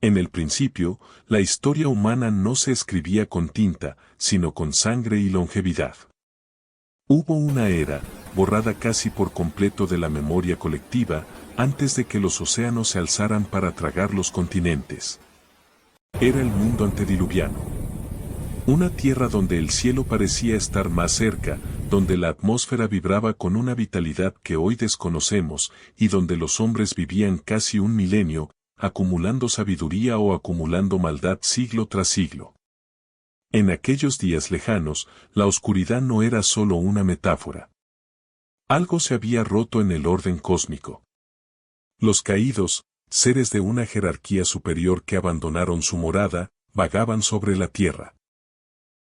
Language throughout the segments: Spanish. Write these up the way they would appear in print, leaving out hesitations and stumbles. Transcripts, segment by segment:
En el principio, la historia humana no se escribía con tinta, sino con sangre y longevidad. Hubo una era, borrada casi por completo de la memoria colectiva, antes de que los océanos se alzaran para tragar los continentes. Era el mundo antediluviano. Una tierra donde el cielo parecía estar más cerca, donde la atmósfera vibraba con una vitalidad que hoy desconocemos, y donde los hombres vivían casi un milenio, acumulando sabiduría o acumulando maldad siglo tras siglo. En aquellos días lejanos, la oscuridad no era solo una metáfora. Algo se había roto en el orden cósmico. Los caídos, seres de una jerarquía superior que abandonaron su morada, vagaban sobre la tierra.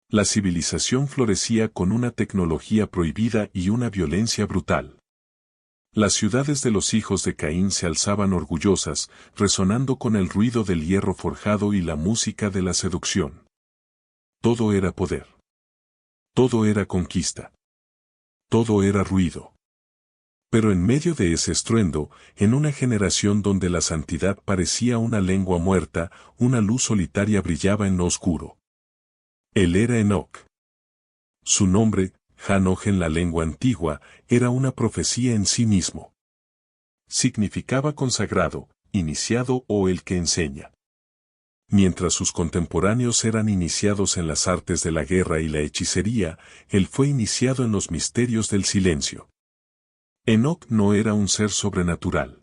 La civilización florecía con una tecnología prohibida y una violencia brutal. Las ciudades de los hijos de Caín se alzaban orgullosas, resonando con el ruido del hierro forjado y la música de la seducción. Todo era poder. Todo era conquista. Todo era ruido. Pero en medio de ese estruendo, en una generación donde la santidad parecía una lengua muerta, una luz solitaria brillaba en lo oscuro. Él era Enoc. Su nombre, Hanoch en la lengua antigua, era una profecía en sí mismo. Significaba consagrado, iniciado o el que enseña. Mientras sus contemporáneos eran iniciados en las artes de la guerra y la hechicería, él fue iniciado en los misterios del silencio. Enoc no era un ser sobrenatural.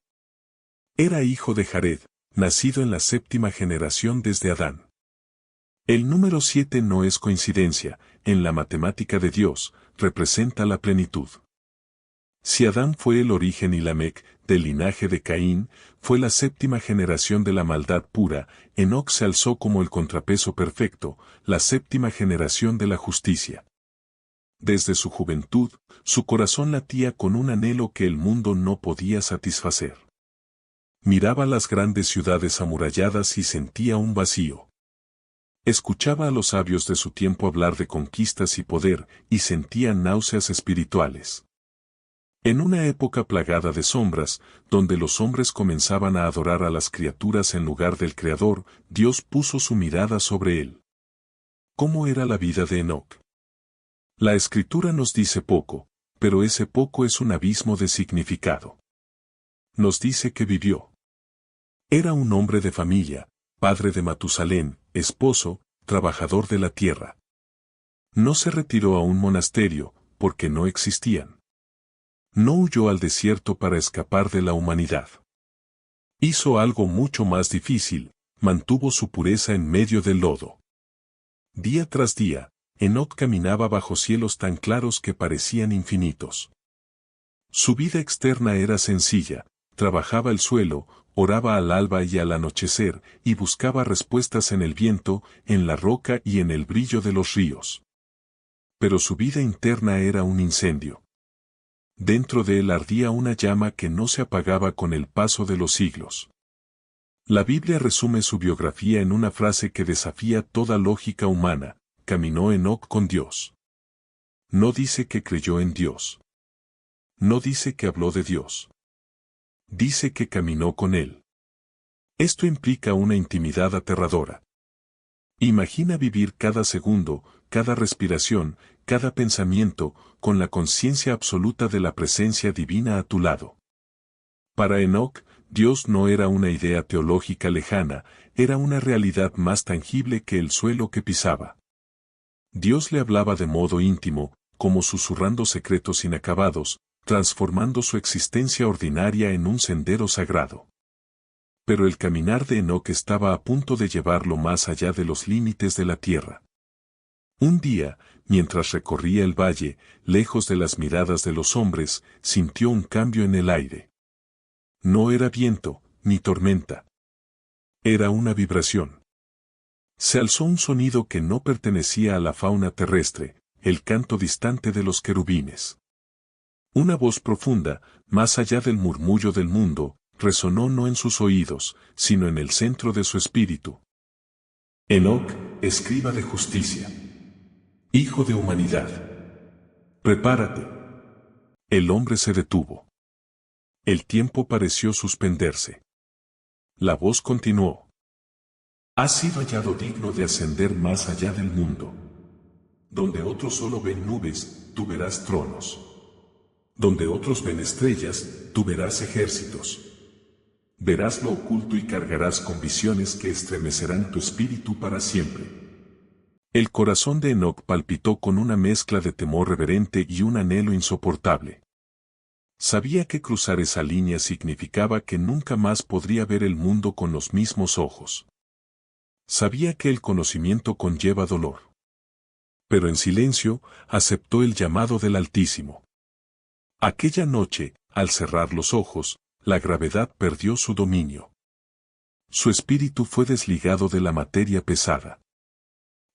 Era hijo de Jared, nacido en la séptima generación desde Adán. El número 7 no es coincidencia, en la matemática de Dios, representa la plenitud. Si Adán fue el origen y Lamec, del linaje de Caín, fue la séptima generación de la maldad pura, Enoc se alzó como el contrapeso perfecto, la séptima generación de la justicia. Desde su juventud, su corazón latía con un anhelo que el mundo no podía satisfacer. Miraba las grandes ciudades amuralladas y sentía un vacío. Escuchaba a los sabios de su tiempo hablar de conquistas y poder, y sentía náuseas espirituales. En una época plagada de sombras, donde los hombres comenzaban a adorar a las criaturas en lugar del Creador, Dios puso su mirada sobre él. ¿Cómo era la vida de Enoc? La Escritura nos dice poco, pero ese poco es un abismo de significado. Nos dice que vivió. Era un hombre de familia, padre de Matusalén, esposo, trabajador de la tierra. No se retiró a un monasterio, porque no existían. No huyó al desierto para escapar de la humanidad. Hizo algo mucho más difícil, mantuvo su pureza en medio del lodo. Día tras día, Enoc caminaba bajo cielos tan claros que parecían infinitos. Su vida externa era sencilla, trabajaba el suelo, oraba al alba y al anochecer, y buscaba respuestas en el viento, en la roca y en el brillo de los ríos. Pero su vida interna era un incendio. Dentro de él ardía una llama que no se apagaba con el paso de los siglos. La Biblia resume su biografía en una frase que desafía toda lógica humana: caminó Enoc con Dios. No dice que creyó en Dios. No dice que habló de Dios. Dice que caminó con él. Esto implica una intimidad aterradora. Imagina vivir cada segundo, cada respiración, cada pensamiento, con la conciencia absoluta de la presencia divina a tu lado. Para Enoc, Dios no era una idea teológica lejana, era una realidad más tangible que el suelo que pisaba. Dios le hablaba de modo íntimo, como susurrando secretos inacabados, transformando su existencia ordinaria en un sendero sagrado. Pero el caminar de Enoc estaba a punto de llevarlo más allá de los límites de la tierra. Un día, mientras recorría el valle, lejos de las miradas de los hombres, sintió un cambio en el aire. No era viento, ni tormenta. Era una vibración. Se alzó un sonido que no pertenecía a la fauna terrestre, el canto distante de los querubines. Una voz profunda, más allá del murmullo del mundo, resonó no en sus oídos, sino en el centro de su espíritu. Enoc, escriba de justicia. Hijo de humanidad. Prepárate. El hombre se detuvo. El tiempo pareció suspenderse. La voz continuó. Has sido hallado digno de ascender más allá del mundo. Donde otros solo ven nubes, tú verás tronos. Donde otros ven estrellas, tú verás ejércitos. Verás lo oculto y cargarás con visiones que estremecerán tu espíritu para siempre. El corazón de Enoc palpitó con una mezcla de temor reverente y un anhelo insoportable. Sabía que cruzar esa línea significaba que nunca más podría ver el mundo con los mismos ojos. Sabía que el conocimiento conlleva dolor. Pero en silencio, aceptó el llamado del Altísimo. Aquella noche, al cerrar los ojos, la gravedad perdió su dominio. Su espíritu fue desligado de la materia pesada.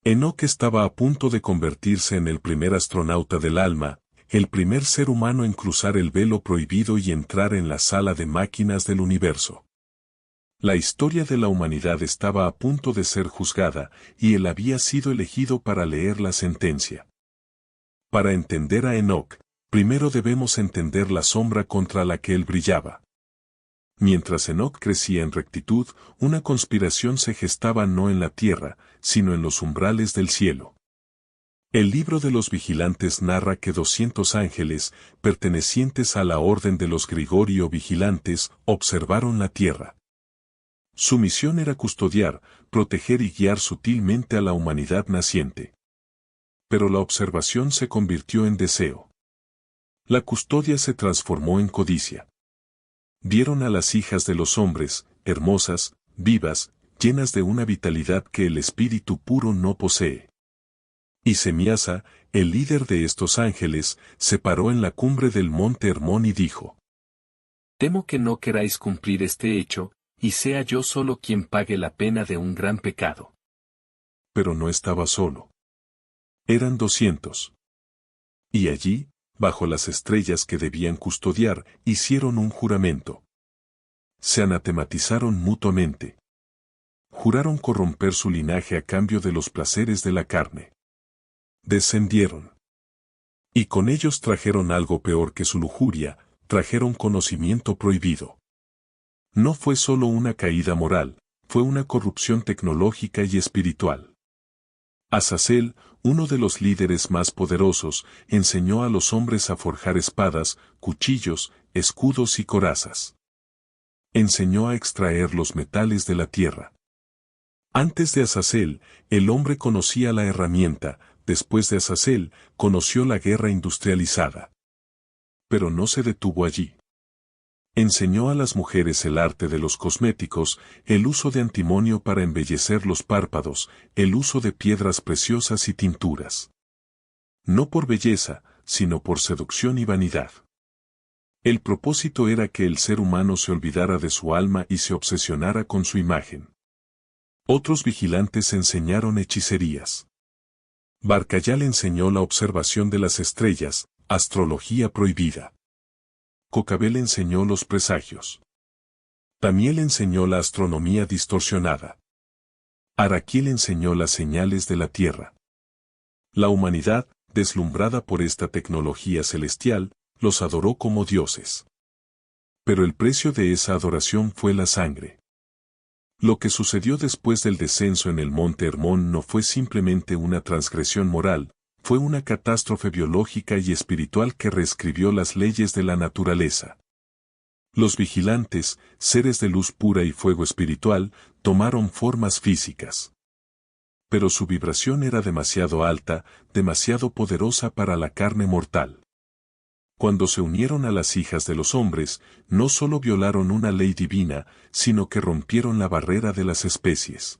Enoc estaba a punto de convertirse en el primer astronauta del alma, el primer ser humano en cruzar el velo prohibido y entrar en la sala de máquinas del universo. La historia de la humanidad estaba a punto de ser juzgada, y él había sido elegido para leer la sentencia. Para entender a Enoc, primero debemos entender la sombra contra la que él brillaba. Mientras Enoc crecía en rectitud, una conspiración se gestaba no en la tierra, sino en los umbrales del cielo. El libro de los vigilantes narra que 200 ángeles, pertenecientes a la orden de los Grigorio vigilantes, observaron la tierra. Su misión era custodiar, proteger y guiar sutilmente a la humanidad naciente. Pero la observación se convirtió en deseo. La custodia se transformó en codicia. Vieron a las hijas de los hombres, hermosas, vivas, llenas de una vitalidad que el espíritu puro no posee. Y Semiasa, el líder de estos ángeles, se paró en la cumbre del monte Hermón y dijo: Temo que no queráis cumplir este hecho, y sea yo solo quien pague la pena de un gran pecado. Pero no estaba solo. Eran 200. Y allí, bajo las estrellas que debían custodiar, hicieron un juramento. Se anatematizaron mutuamente. Juraron corromper su linaje a cambio de los placeres de la carne. Descendieron. Y con ellos trajeron algo peor que su lujuria, trajeron conocimiento prohibido. No fue solo una caída moral, fue una corrupción tecnológica y espiritual. Azazel, uno de los líderes más poderosos, enseñó a los hombres a forjar espadas, cuchillos, escudos y corazas. Enseñó a extraer los metales de la tierra. Antes de Azazel, el hombre conocía la herramienta, después de Azazel, conoció la guerra industrializada. Pero no se detuvo allí. Enseñó a las mujeres el arte de los cosméticos, el uso de antimonio para embellecer los párpados, el uso de piedras preciosas y tinturas. No por belleza, sino por seducción y vanidad. El propósito era que el ser humano se olvidara de su alma y se obsesionara con su imagen. Otros vigilantes enseñaron hechicerías. Barcayal enseñó la observación de las estrellas, astrología prohibida. Cocabel enseñó los presagios. Tamiel enseñó la astronomía distorsionada. Araquiel enseñó las señales de la tierra. La humanidad, deslumbrada por esta tecnología celestial, los adoró como dioses. Pero el precio de esa adoración fue la sangre. Lo que sucedió después del descenso en el monte Hermón no fue simplemente una transgresión moral, fue una catástrofe biológica y espiritual que reescribió las leyes de la naturaleza. Los vigilantes, seres de luz pura y fuego espiritual, tomaron formas físicas. Pero su vibración era demasiado alta, demasiado poderosa para la carne mortal. Cuando se unieron a las hijas de los hombres, no solo violaron una ley divina, sino que rompieron la barrera de las especies.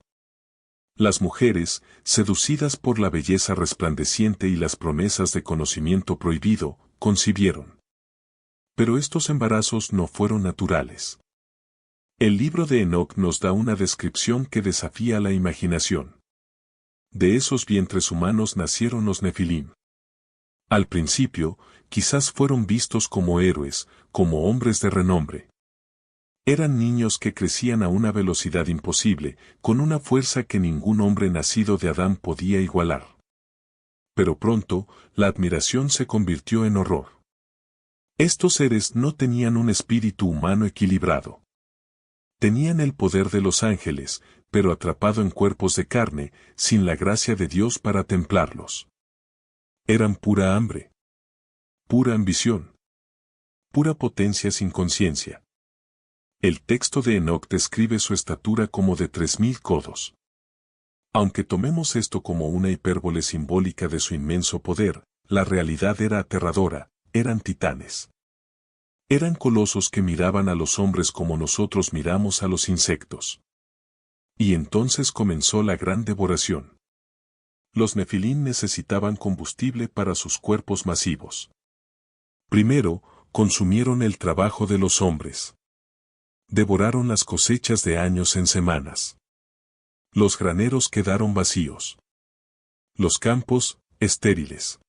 Las mujeres, seducidas por la belleza resplandeciente y las promesas de conocimiento prohibido, concibieron. Pero estos embarazos no fueron naturales. El libro de Enoc nos da una descripción que desafía la imaginación. De esos vientres humanos nacieron los Nefilim. Al principio, quizás fueron vistos como héroes, como hombres de renombre. Eran niños que crecían a una velocidad imposible, con una fuerza que ningún hombre nacido de Adán podía igualar. Pero pronto, la admiración se convirtió en horror. Estos seres no tenían un espíritu humano equilibrado. Tenían el poder de los ángeles, pero atrapado en cuerpos de carne, sin la gracia de Dios para templarlos. Eran pura hambre, pura ambición, pura potencia sin conciencia. El texto de Enoc describe su estatura como de 3000 codos. Aunque tomemos esto como una hipérbole simbólica de su inmenso poder, la realidad era aterradora, eran titanes. Eran colosos que miraban a los hombres como nosotros miramos a los insectos. Y entonces comenzó la gran devoración. Los Nefilín necesitaban combustible para sus cuerpos masivos. Primero, consumieron el trabajo de los hombres. Devoraron las cosechas de años en semanas. Los graneros quedaron vacíos. Los campos, estériles.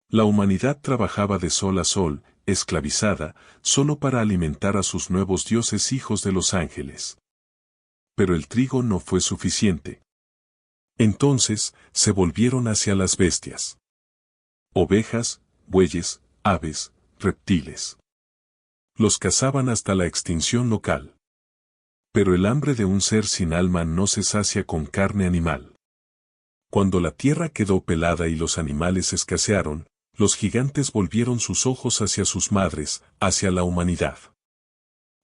La humanidad trabajaba de sol a sol, esclavizada, solo para alimentar a sus nuevos dioses hijos de los ángeles. Pero el trigo no fue suficiente. Entonces, se volvieron hacia las bestias. Ovejas, bueyes, aves, reptiles. Los cazaban hasta la extinción local. Pero el hambre de un ser sin alma no se sacia con carne animal. Cuando la tierra quedó pelada y los animales escasearon, los gigantes volvieron sus ojos hacia sus madres, hacia la humanidad.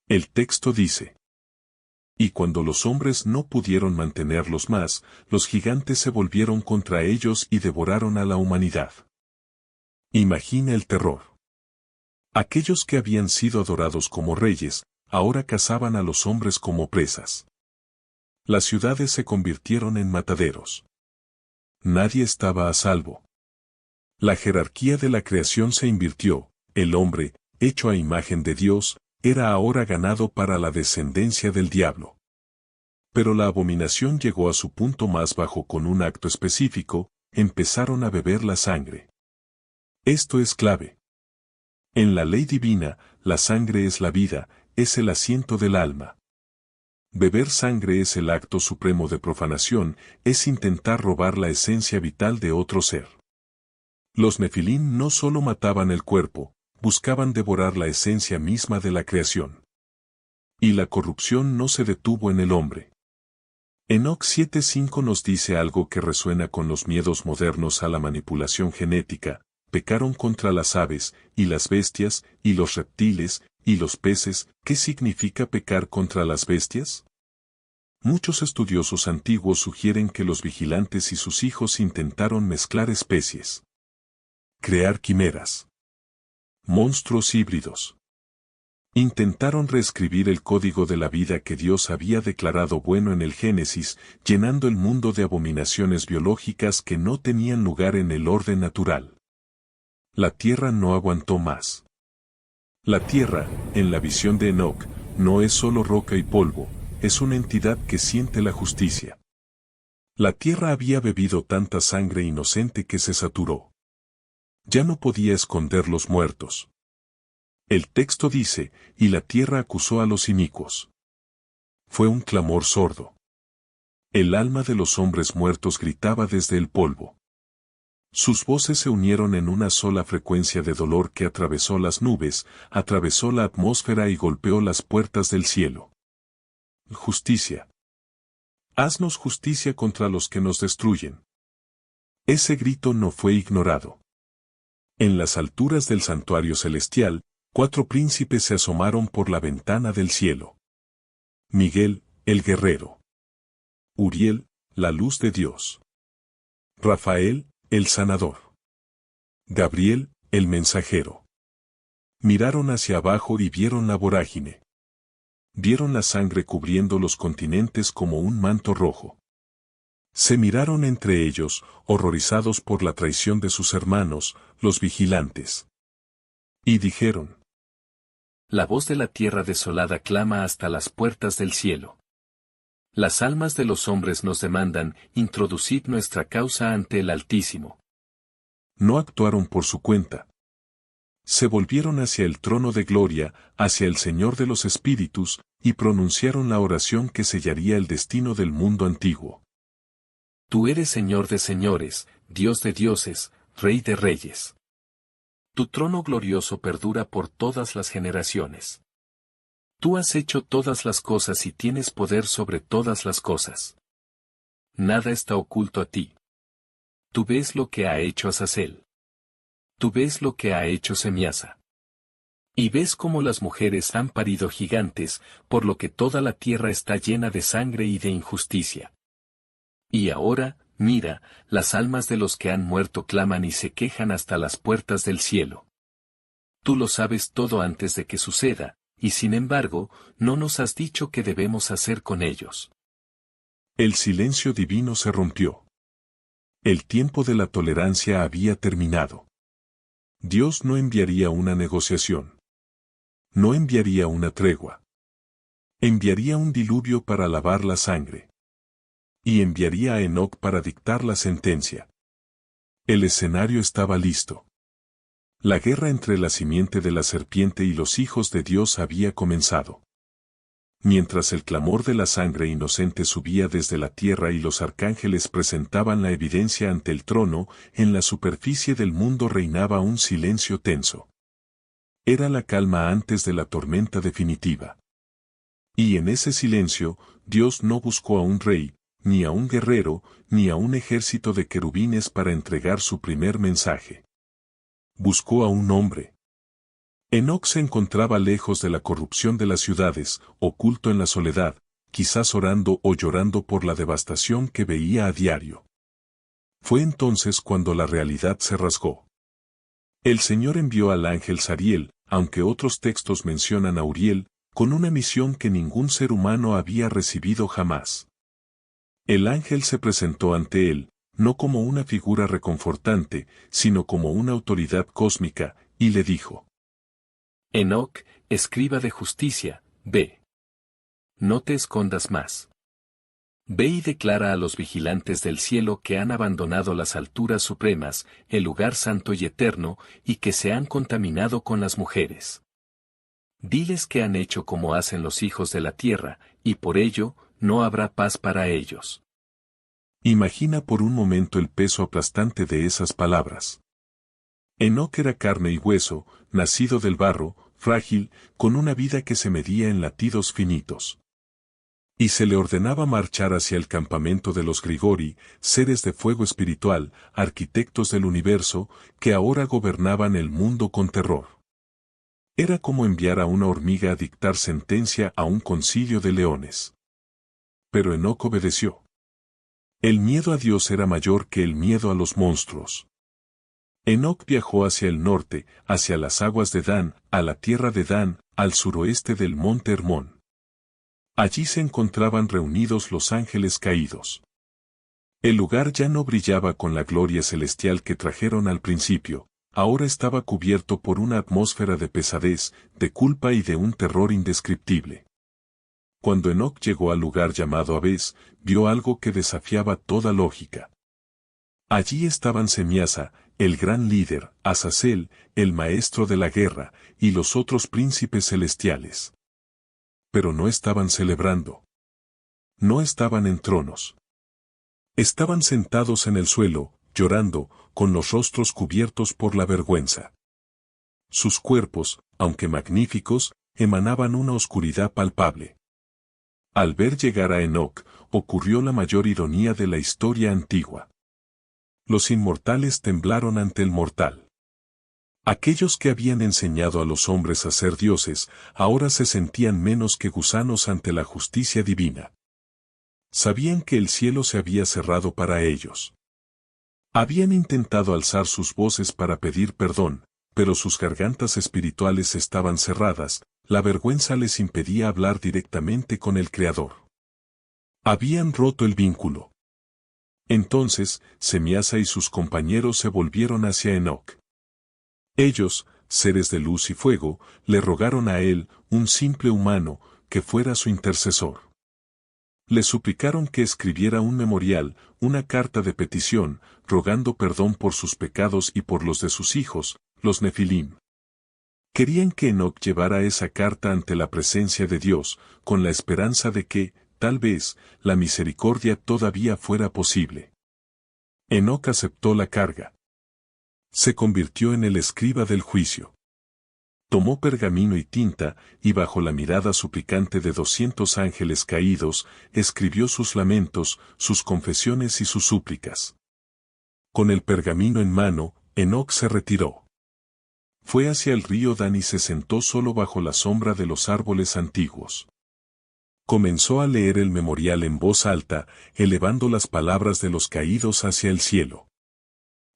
El texto dice: y cuando los hombres no pudieron mantenerlos más, los gigantes se volvieron contra ellos y devoraron a la humanidad. Imagina el terror. Aquellos que habían sido adorados como reyes, ahora cazaban a los hombres como presas. Las ciudades se convirtieron en mataderos. Nadie estaba a salvo. La jerarquía de la creación se invirtió, el hombre, hecho a imagen de Dios, era ahora ganado para la descendencia del diablo. Pero la abominación llegó a su punto más bajo con un acto específico, empezaron a beber la sangre. Esto es clave. En la ley divina, la sangre es la vida, es el asiento del alma. Beber sangre es el acto supremo de profanación, es intentar robar la esencia vital de otro ser. Los Nefilín no solo mataban el cuerpo, buscaban devorar la esencia misma de la creación. Y la corrupción no se detuvo en el hombre. Enoc 7:5 nos dice algo que resuena con los miedos modernos a la manipulación genética: pecaron contra las aves, y las bestias, y los reptiles, y los peces. ¿Qué significa pecar contra las bestias? Muchos estudiosos antiguos sugieren que los vigilantes y sus hijos intentaron mezclar especies. Crear quimeras. Monstruos híbridos. Intentaron reescribir el código de la vida que Dios había declarado bueno en el Génesis, llenando el mundo de abominaciones biológicas que no tenían lugar en el orden natural. La tierra no aguantó más. La tierra, en la visión de Enoc, no es solo roca y polvo, es una entidad que siente la justicia. La tierra había bebido tanta sangre inocente que se saturó. Ya no podía esconder los muertos. El texto dice: y la tierra acusó a los inicuos. Fue un clamor sordo. El alma de los hombres muertos gritaba desde el polvo. Sus voces se unieron en una sola frecuencia de dolor que atravesó las nubes, atravesó la atmósfera y golpeó las puertas del cielo. Justicia. Haznos justicia contra los que nos destruyen. Ese grito no fue ignorado. En las alturas del santuario celestial, 4 príncipes se asomaron por la ventana del cielo. Miguel, el guerrero. Uriel, la luz de Dios. Rafael, el sanador. Gabriel, el mensajero. Miraron hacia abajo y vieron la vorágine. Vieron la sangre cubriendo los continentes como un manto rojo. Se miraron entre ellos, horrorizados por la traición de sus hermanos, los vigilantes. Y dijeron: la voz de la tierra desolada clama hasta las puertas del cielo. Las almas de los hombres nos demandan: introducid nuestra causa ante el Altísimo. No actuaron por su cuenta. Se volvieron hacia el trono de gloria, hacia el Señor de los Espíritus, y pronunciaron la oración que sellaría el destino del mundo antiguo. Tú eres Señor de señores, Dios de dioses, Rey de reyes. Tu trono glorioso perdura por todas las generaciones. Tú has hecho todas las cosas y tienes poder sobre todas las cosas. Nada está oculto a ti. Tú ves lo que ha hecho Azazel. Tú ves lo que ha hecho Semiasa. Y ves cómo las mujeres han parido gigantes, por lo que toda la tierra está llena de sangre y de injusticia. Y ahora, mira, las almas de los que han muerto claman y se quejan hasta las puertas del cielo. Tú lo sabes todo antes de que suceda, y sin embargo, no nos has dicho qué debemos hacer con ellos. El silencio divino se rompió. El tiempo de la tolerancia había terminado. Dios no enviaría una negociación. No enviaría una tregua. Enviaría un diluvio para lavar la sangre. Y enviaría a Enoc para dictar la sentencia. El escenario estaba listo. La guerra entre la simiente de la serpiente y los hijos de Dios había comenzado. Mientras el clamor de la sangre inocente subía desde la tierra y los arcángeles presentaban la evidencia ante el trono, en la superficie del mundo reinaba un silencio tenso. Era la calma antes de la tormenta definitiva. Y en ese silencio, Dios no buscó a un rey, ni a un guerrero, ni a un ejército de querubines para entregar su primer mensaje. Buscó a un hombre. Enoc se encontraba lejos de la corrupción de las ciudades, oculto en la soledad, quizás orando o llorando por la devastación que veía a diario. Fue entonces cuando la realidad se rasgó. El Señor envió al ángel Sariel, aunque otros textos mencionan a Uriel, con una misión que ningún ser humano había recibido jamás. El ángel se presentó ante él, no como una figura reconfortante, sino como una autoridad cósmica, y le dijo: Enoc, escriba de justicia, ve. No te escondas más. Ve y declara a los vigilantes del cielo que han abandonado las alturas supremas, el lugar santo y eterno, y que se han contaminado con las mujeres. Diles que han hecho como hacen los hijos de la tierra, y por ello, no habrá paz para ellos. Imagina por un momento el peso aplastante de esas palabras. Enoc era carne y hueso, nacido del barro, frágil, con una vida que se medía en latidos finitos. Y se le ordenaba marchar hacia el campamento de los Grigori, seres de fuego espiritual, arquitectos del universo, que ahora gobernaban el mundo con terror. Era como enviar a una hormiga a dictar sentencia a un concilio de leones. Pero Enoc obedeció. El miedo a Dios era mayor que el miedo a los monstruos. Enoc viajó hacia el norte, hacia las aguas de Dan, a la tierra de Dan, al suroeste del monte Hermón. Allí se encontraban reunidos los ángeles caídos. El lugar ya no brillaba con la gloria celestial que trajeron al principio, ahora estaba cubierto por una atmósfera de pesadez, de culpa y de un terror indescriptible. Cuando Enoc llegó al lugar llamado Abés, vio algo que desafiaba toda lógica. Allí estaban Semiasa, el gran líder, Azazel, el maestro de la guerra, y los otros príncipes celestiales. Pero no estaban celebrando. No estaban en tronos. Estaban sentados en el suelo, llorando, con los rostros cubiertos por la vergüenza. Sus cuerpos, aunque magníficos, emanaban una oscuridad palpable. Al ver llegar a Enoc, ocurrió la mayor ironía de la historia antigua. Los inmortales temblaron ante el mortal. Aquellos que habían enseñado a los hombres a ser dioses, ahora se sentían menos que gusanos ante la justicia divina. Sabían que el cielo se había cerrado para ellos. Habían intentado alzar sus voces para pedir perdón, pero sus gargantas espirituales estaban cerradas, la vergüenza les impedía hablar directamente con el Creador. Habían roto el vínculo. Entonces, Semiasa y sus compañeros se volvieron hacia Enoc. Ellos, seres de luz y fuego, le rogaron a él, un simple humano, que fuera su intercesor. Le suplicaron que escribiera un memorial, una carta de petición, rogando perdón por sus pecados y por los de sus hijos, los Nefilim. Querían que Enoc llevara esa carta ante la presencia de Dios, con la esperanza de que, tal vez, la misericordia todavía fuera posible. Enoc aceptó la carga. Se convirtió en el escriba del juicio. Tomó pergamino y tinta, y bajo la mirada suplicante de 200 ángeles caídos, escribió sus lamentos, sus confesiones y sus súplicas. Con el pergamino en mano, Enoc se retiró. Fue hacia el río Dan y se sentó solo bajo la sombra de los árboles antiguos. Comenzó a leer el memorial en voz alta, elevando las palabras de los caídos hacia el cielo.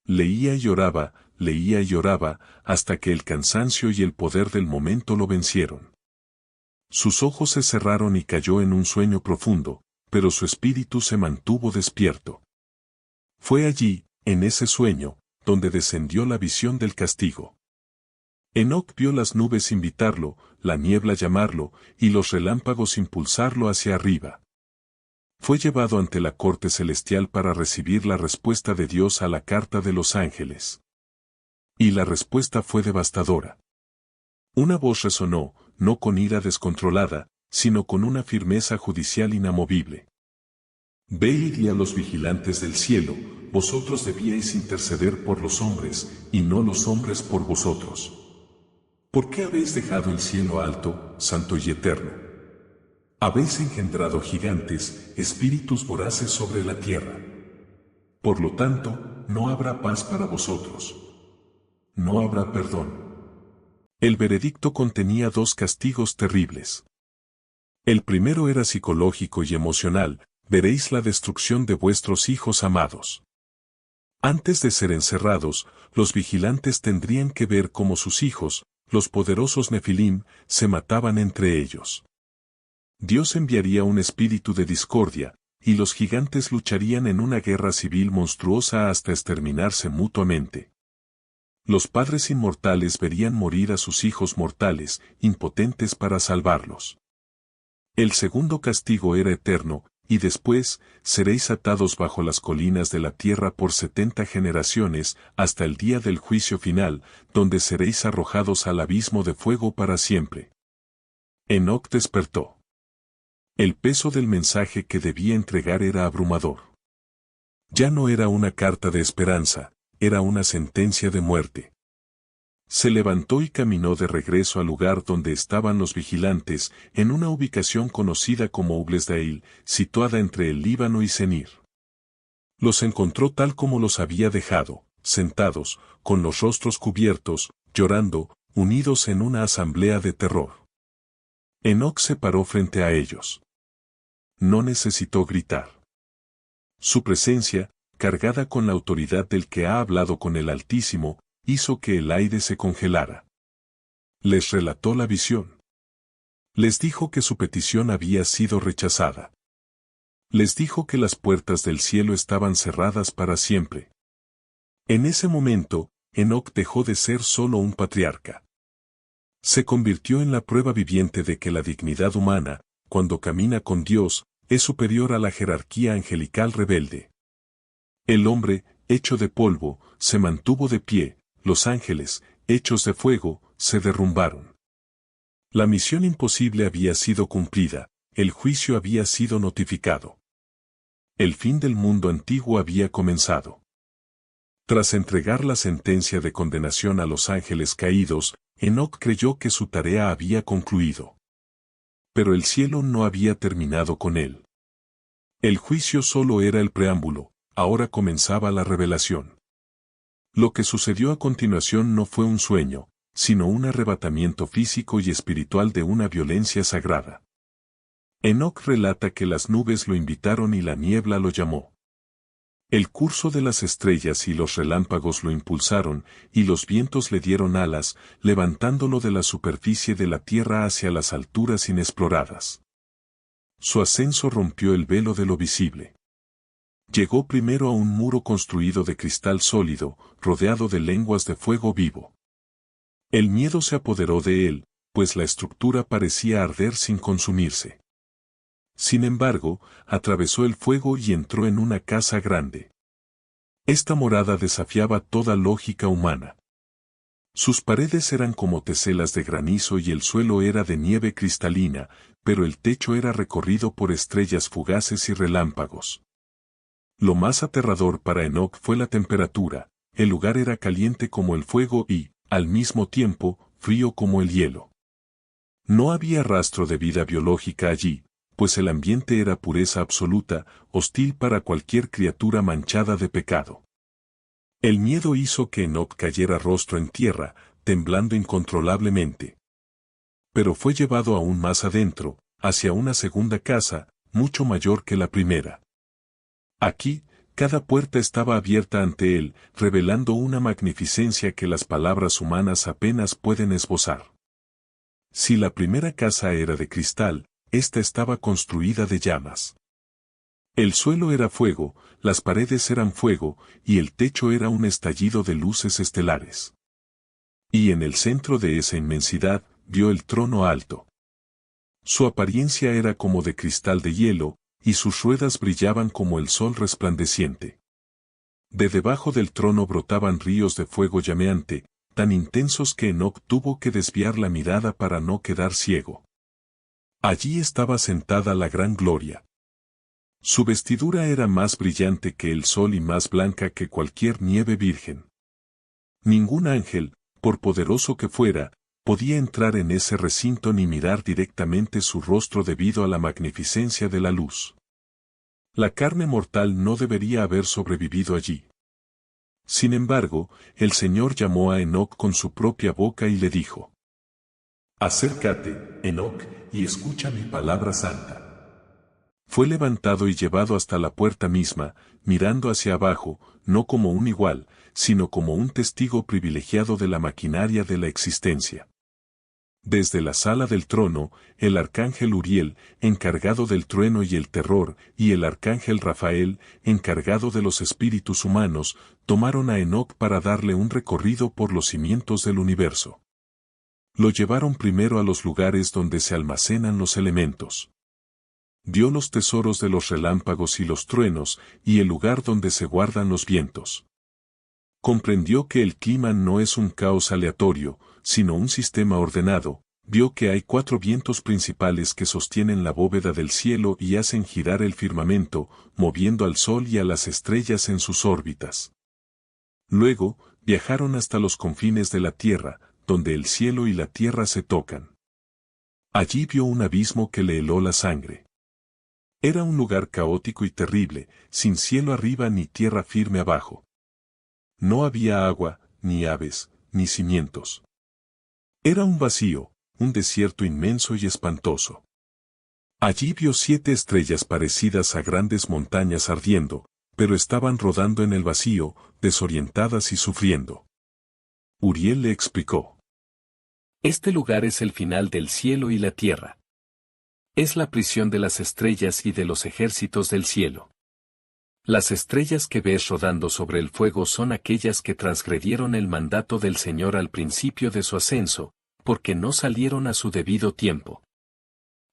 Leía y lloraba, hasta que el cansancio y el poder del momento lo vencieron. Sus ojos se cerraron y cayó en un sueño profundo, pero su espíritu se mantuvo despierto. Fue allí, en ese sueño, donde descendió la visión del castigo. Enoc vio las nubes invitarlo, la niebla llamarlo, y los relámpagos impulsarlo hacia arriba. Fue llevado ante la corte celestial para recibir la respuesta de Dios a la carta de los ángeles. Y la respuesta fue devastadora. Una voz resonó, no con ira descontrolada, sino con una firmeza judicial inamovible. Ve y di a los vigilantes del cielo, vosotros debíais interceder por los hombres, y no los hombres por vosotros. ¿Por qué habéis dejado el cielo alto, santo y eterno? Habéis engendrado gigantes, espíritus voraces sobre la tierra. Por lo tanto, no habrá paz para vosotros. No habrá perdón. El veredicto contenía dos castigos terribles. El primero era psicológico y emocional: veréis la destrucción de vuestros hijos amados. Antes de ser encerrados, los vigilantes tendrían que ver cómo sus hijos, los poderosos Nefilim, se mataban entre ellos. Dios enviaría un espíritu de discordia, y los gigantes lucharían en una guerra civil monstruosa hasta exterminarse mutuamente. Los padres inmortales verían morir a sus hijos mortales, impotentes para salvarlos. El segundo castigo era eterno, y después, seréis atados bajo las colinas de la tierra por 70 generaciones, hasta el día del juicio final, donde seréis arrojados al abismo de fuego para siempre. Enoc despertó. El peso del mensaje que debía entregar era abrumador. Ya no era una carta de esperanza, era una sentencia de muerte. Se levantó y caminó de regreso al lugar donde estaban los vigilantes, en una ubicación conocida como Uglesdail, situada entre el Líbano y Senir. Los encontró tal como los había dejado, sentados, con los rostros cubiertos, llorando, unidos en una asamblea de terror. Enoc se paró frente a ellos. No necesitó gritar. Su presencia, cargada con la autoridad del que ha hablado con el Altísimo, hizo que el aire se congelara. Les relató la visión. Les dijo que su petición había sido rechazada. Les dijo que las puertas del cielo estaban cerradas para siempre. En ese momento, Enoc dejó de ser solo un patriarca. Se convirtió en la prueba viviente de que la dignidad humana, cuando camina con Dios, es superior a la jerarquía angelical rebelde. El hombre, hecho de polvo, se mantuvo de pie, los ángeles, hechos de fuego, se derrumbaron. La misión imposible había sido cumplida, el juicio había sido notificado. El fin del mundo antiguo había comenzado. Tras entregar la sentencia de condenación a los ángeles caídos, Enoc creyó que su tarea había concluido. Pero el cielo no había terminado con él. El juicio solo era el preámbulo, ahora comenzaba la revelación. Lo que sucedió a continuación no fue un sueño, sino un arrebatamiento físico y espiritual de una violencia sagrada. Enoc relata que las nubes lo invitaron y la niebla lo llamó. El curso de las estrellas y los relámpagos lo impulsaron, y los vientos le dieron alas, levantándolo de la superficie de la tierra hacia las alturas inexploradas. Su ascenso rompió el velo de lo visible. Llegó primero a un muro construido de cristal sólido, rodeado de lenguas de fuego vivo. El miedo se apoderó de él, pues la estructura parecía arder sin consumirse. Sin embargo, atravesó el fuego y entró en una casa grande. Esta morada desafiaba toda lógica humana. Sus paredes eran como teselas de granizo y el suelo era de nieve cristalina, pero el techo era recorrido por estrellas fugaces y relámpagos. Lo más aterrador para Enoc fue la temperatura. El lugar era caliente como el fuego y, al mismo tiempo, frío como el hielo. No había rastro de vida biológica allí, pues el ambiente era pureza absoluta, hostil para cualquier criatura manchada de pecado. El miedo hizo que Enoc cayera rostro en tierra, temblando incontrolablemente. Pero fue llevado aún más adentro, hacia una segunda casa, mucho mayor que la primera. Aquí, cada puerta estaba abierta ante él, revelando una magnificencia que las palabras humanas apenas pueden esbozar. Si la primera casa era de cristal, esta estaba construida de llamas. El suelo era fuego, las paredes eran fuego, y el techo era un estallido de luces estelares. Y en el centro de esa inmensidad, vio el trono alto. Su apariencia era como de cristal de hielo, y sus ruedas brillaban como el sol resplandeciente. De debajo del trono brotaban ríos de fuego llameante, tan intensos que Enoc tuvo que desviar la mirada para no quedar ciego. Allí estaba sentada la gran gloria. Su vestidura era más brillante que el sol y más blanca que cualquier nieve virgen. Ningún ángel, por poderoso que fuera, podía entrar en ese recinto ni mirar directamente su rostro debido a la magnificencia de la luz. La carne mortal no debería haber sobrevivido allí. Sin embargo, el Señor llamó a Enoc con su propia boca y le dijo: «Acércate, Enoc, y escucha mi palabra santa». Fue levantado y llevado hasta la puerta misma, mirando hacia abajo, no como un igual, sino como un testigo privilegiado de la maquinaria de la existencia. Desde la sala del trono, el arcángel Uriel, encargado del trueno y el terror, y el arcángel Rafael, encargado de los espíritus humanos, tomaron a Enoc para darle un recorrido por los cimientos del universo. Lo llevaron primero a los lugares donde se almacenan los elementos. Vio los tesoros de los relámpagos y los truenos, y el lugar donde se guardan los vientos. Comprendió que el clima no es un caos aleatorio, sino un sistema ordenado. Vio que hay 4 vientos principales que sostienen la bóveda del cielo y hacen girar el firmamento, moviendo al sol y a las estrellas en sus órbitas. Luego, viajaron hasta los confines de la tierra, donde el cielo y la tierra se tocan. Allí vio un abismo que le heló la sangre. Era un lugar caótico y terrible, sin cielo arriba ni tierra firme abajo. No había agua, ni aves, ni cimientos. Era un vacío, un desierto inmenso y espantoso. Allí vio 7 estrellas parecidas a grandes montañas ardiendo, pero estaban rodando en el vacío, desorientadas y sufriendo. Uriel le explicó: Este lugar es el final del cielo y la tierra. Es la prisión de las estrellas y de los ejércitos del cielo. Las estrellas que ves rodando sobre el fuego son aquellas que transgredieron el mandato del Señor al principio de su ascenso, porque no salieron a su debido tiempo.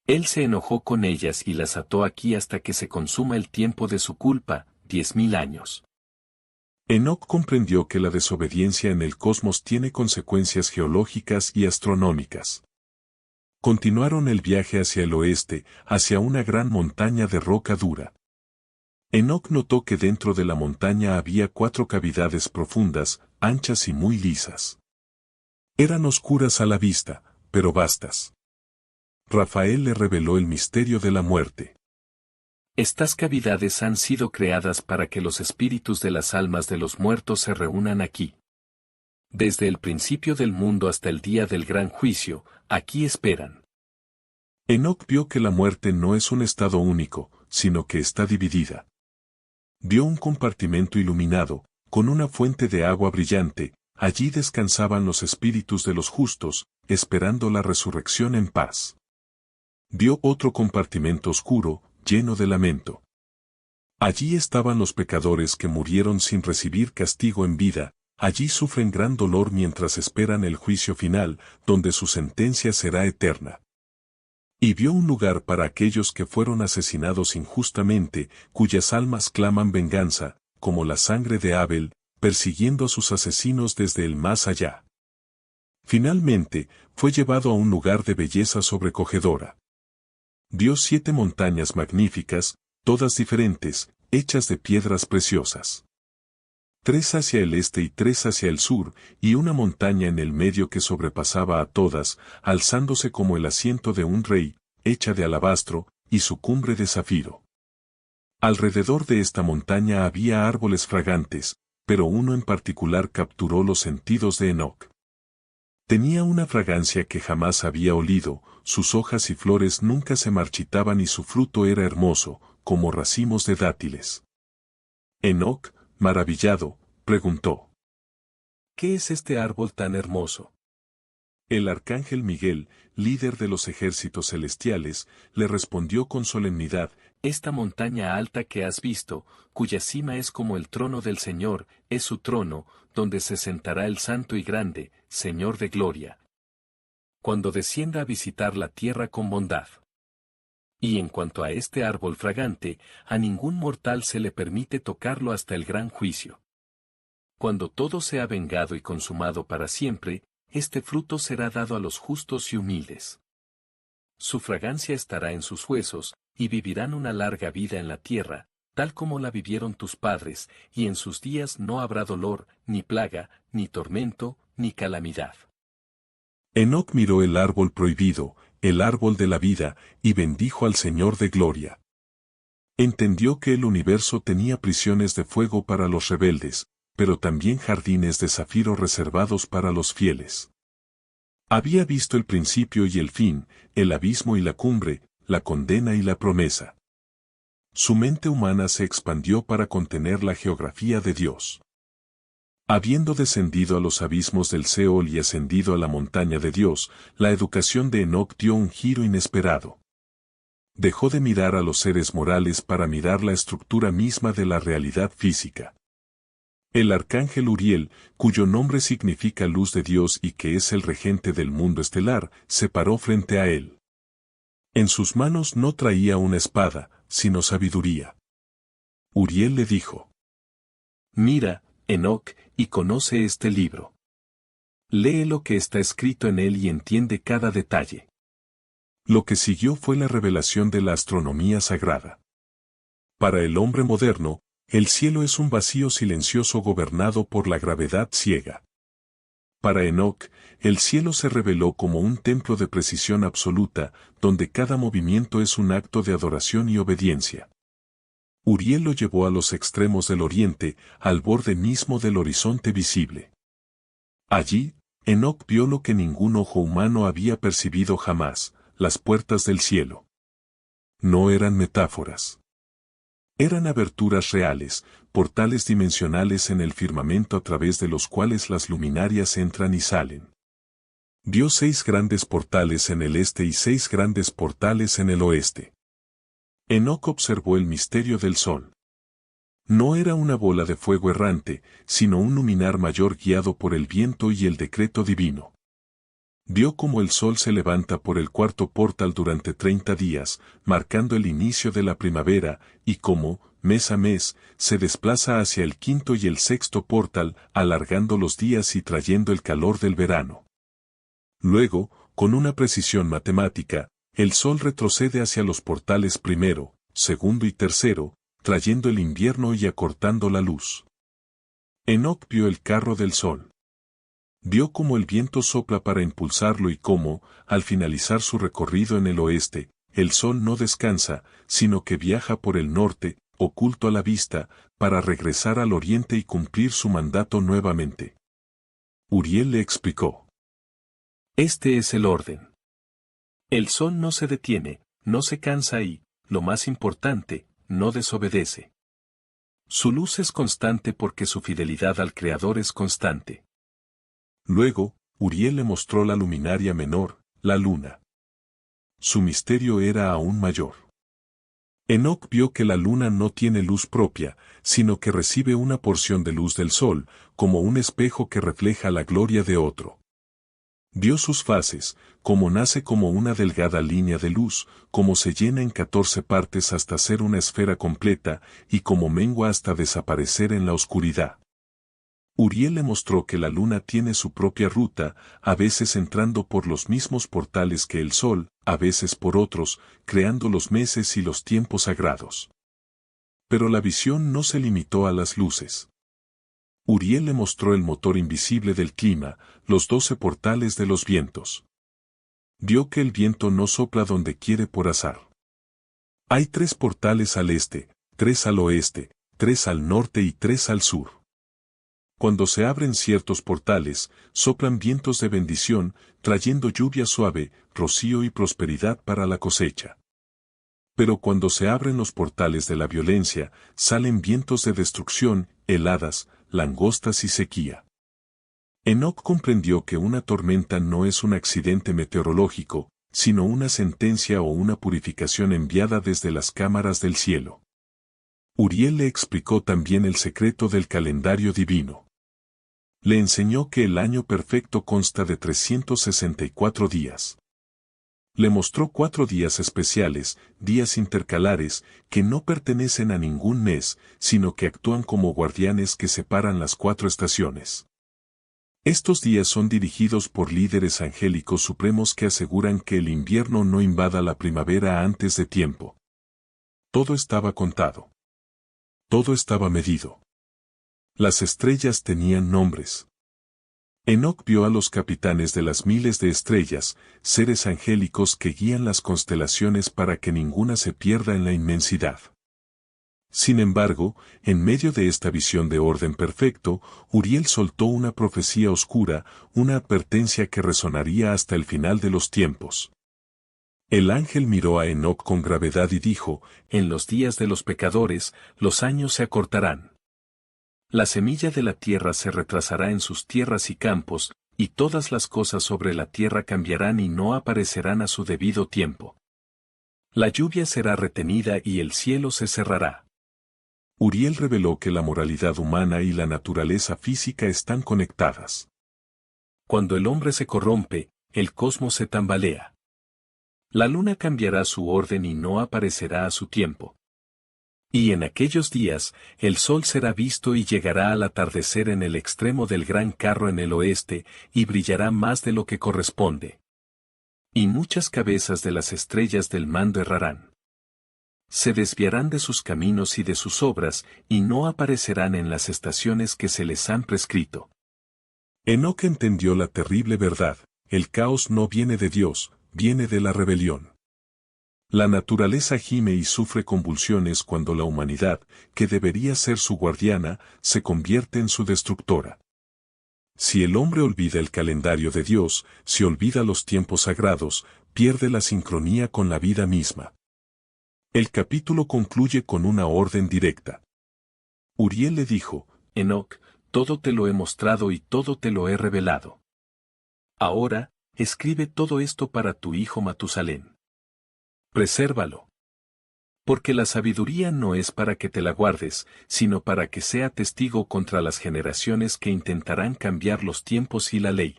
Él se enojó con ellas y las ató aquí hasta que se consuma el tiempo de su culpa, 10.000 años. Enoc comprendió que la desobediencia en el cosmos tiene consecuencias geológicas y astronómicas. Continuaron el viaje hacia el oeste, hacia una gran montaña de roca dura. Enoc notó que dentro de la montaña había 4 cavidades profundas, anchas y muy lisas. Eran oscuras a la vista, pero vastas. Rafael le reveló el misterio de la muerte. Estas cavidades han sido creadas para que los espíritus de las almas de los muertos se reúnan aquí. Desde el principio del mundo hasta el día del gran juicio, aquí esperan. Enoc vio que la muerte no es un estado único, sino que está dividida. Vio un compartimento iluminado, con una fuente de agua brillante. Allí descansaban los espíritus de los justos, esperando la resurrección en paz. Vio otro compartimento oscuro, lleno de lamento. Allí estaban los pecadores que murieron sin recibir castigo en vida. Allí sufren gran dolor mientras esperan el juicio final, donde su sentencia será eterna. Y vio un lugar para aquellos que fueron asesinados injustamente, cuyas almas claman venganza, como la sangre de Abel, persiguiendo a sus asesinos desde el más allá. Finalmente, fue llevado a un lugar de belleza sobrecogedora. Vio 7 montañas magníficas, todas diferentes, hechas de piedras preciosas. 3 hacia el este y 3 hacia el sur, y una montaña en el medio que sobrepasaba a todas, alzándose como el asiento de un rey, hecha de alabastro, y su cumbre de zafiro. Alrededor de esta montaña había árboles fragantes, pero uno en particular capturó los sentidos de Enoc. Tenía una fragancia que jamás había olido, sus hojas y flores nunca se marchitaban y su fruto era hermoso, como racimos de dátiles. Enoc, maravillado, preguntó: ¿Qué es este árbol tan hermoso? El arcángel Miguel, líder de los ejércitos celestiales, le respondió con solemnidad: Esta montaña alta que has visto, cuya cima es como el trono del Señor, es su trono, donde se sentará el santo y grande, Señor de gloria, cuando descienda a visitar la tierra con bondad. Y en cuanto a este árbol fragante, a ningún mortal se le permite tocarlo hasta el gran juicio. Cuando todo sea vengado y consumado para siempre, este fruto será dado a los justos y humildes. Su fragancia estará en sus huesos, y vivirán una larga vida en la tierra, tal como la vivieron tus padres, y en sus días no habrá dolor, ni plaga, ni tormento, ni calamidad. Enoc miró el árbol prohibido, el árbol de la vida, y bendijo al Señor de gloria. Entendió que el universo tenía prisiones de fuego para los rebeldes, pero también jardines de zafiro reservados para los fieles. Había visto el principio y el fin, el abismo y la cumbre, la condena y la promesa. Su mente humana se expandió para contener la geografía de Dios. Habiendo descendido a los abismos del Seol y ascendido a la montaña de Dios, la educación de Enoc dio un giro inesperado. Dejó de mirar a los seres morales para mirar la estructura misma de la realidad física. El arcángel Uriel, cuyo nombre significa luz de Dios y que es el regente del mundo estelar, se paró frente a él. En sus manos no traía una espada, sino sabiduría. Uriel le dijo: Mira, Enoc, y conoce este libro. Lee lo que está escrito en él y entiende cada detalle. Lo que siguió fue la revelación de la astronomía sagrada. Para el hombre moderno, el cielo es un vacío silencioso gobernado por la gravedad ciega. Para Enoc, el cielo se reveló como un templo de precisión absoluta, donde cada movimiento es un acto de adoración y obediencia. Uriel lo llevó a los extremos del oriente, al borde mismo del horizonte visible. Allí, Enoc vio lo que ningún ojo humano había percibido jamás: las puertas del cielo. No eran metáforas. Eran aberturas reales, portales dimensionales en el firmamento a través de los cuales las luminarias entran y salen. Vio 6 grandes portales en el este y 6 grandes portales en el oeste. Enoc observó el misterio del sol. No era una bola de fuego errante, sino un luminar mayor guiado por el viento y el decreto divino. Vio cómo el sol se levanta por el cuarto portal durante 30 días, marcando el inicio de la primavera, y cómo, mes a mes, se desplaza hacia el quinto y el sexto portal, alargando los días y trayendo el calor del verano. Luego, con una precisión matemática, el sol retrocede hacia los portales primero, segundo y tercero, trayendo el invierno y acortando la luz. Enoc vio el carro del sol. Vio cómo el viento sopla para impulsarlo y cómo, al finalizar su recorrido en el oeste, el sol no descansa, sino que viaja por el norte, oculto a la vista, para regresar al oriente y cumplir su mandato nuevamente. Uriel le explicó: Este es el orden. El sol no se detiene, no se cansa y, lo más importante, no desobedece. Su luz es constante porque su fidelidad al Creador es constante. Luego, Uriel le mostró la luminaria menor, la luna. Su misterio era aún mayor. Enoc vio que la luna no tiene luz propia, sino que recibe una porción de luz del sol, como un espejo que refleja la gloria de otro. Vio sus fases, como nace como una delgada línea de luz, como se llena en 14 partes hasta ser una esfera completa, y como mengua hasta desaparecer en la oscuridad. Uriel le mostró que la luna tiene su propia ruta, a veces entrando por los mismos portales que el sol, a veces por otros, creando los meses y los tiempos sagrados. Pero la visión no se limitó a las luces. Uriel le mostró el motor invisible del clima, los 12 portales de los vientos. Vio que el viento no sopla donde quiere por azar. Hay 3 portales al este, 3 al oeste, 3 al norte y 3 al sur. Cuando se abren ciertos portales, soplan vientos de bendición, trayendo lluvia suave, rocío y prosperidad para la cosecha. Pero cuando se abren los portales de la violencia, salen vientos de destrucción, heladas, langostas y sequía. Enoc comprendió que una tormenta no es un accidente meteorológico, sino una sentencia o una purificación enviada desde las cámaras del cielo. Uriel le explicó también el secreto del calendario divino. Le enseñó que el año perfecto consta de 364 días. Le mostró 4 días especiales, días intercalares, que no pertenecen a ningún mes, sino que actúan como guardianes que separan las 4 estaciones. Estos días son dirigidos por líderes angélicos supremos que aseguran que el invierno no invada la primavera antes de tiempo. Todo estaba contado. Todo estaba medido. Las estrellas tenían nombres. Enoc vio a los capitanes de las miles de estrellas, seres angélicos que guían las constelaciones para que ninguna se pierda en la inmensidad. Sin embargo, en medio de esta visión de orden perfecto, Uriel soltó una profecía oscura, una advertencia que resonaría hasta el final de los tiempos. El ángel miró a Enoc con gravedad y dijo: En los días de los pecadores, los años se acortarán. La semilla de la tierra se retrasará en sus tierras y campos, y todas las cosas sobre la tierra cambiarán y no aparecerán a su debido tiempo. La lluvia será retenida y el cielo se cerrará. Uriel reveló que la moralidad humana y la naturaleza física están conectadas. Cuando el hombre se corrompe, el cosmos se tambalea. La luna cambiará su orden y no aparecerá a su tiempo. Y en aquellos días, el sol será visto y llegará al atardecer en el extremo del gran carro en el oeste, y brillará más de lo que corresponde. Y muchas cabezas de las estrellas del mando errarán. Se desviarán de sus caminos y de sus obras, y no aparecerán en las estaciones que se les han prescrito. Enoc entendió la terrible verdad: el caos no viene de Dios, viene de la rebelión. La naturaleza gime y sufre convulsiones cuando la humanidad, que debería ser su guardiana, se convierte en su destructora. Si el hombre olvida el calendario de Dios, si olvida los tiempos sagrados, pierde la sincronía con la vida misma. El capítulo concluye con una orden directa. Uriel le dijo: Enoc, todo te lo he mostrado y todo te lo he revelado. Ahora, escribe todo esto para tu hijo Matusalén. Presérvalo. Porque la sabiduría no es para que te la guardes, sino para que sea testigo contra las generaciones que intentarán cambiar los tiempos y la ley.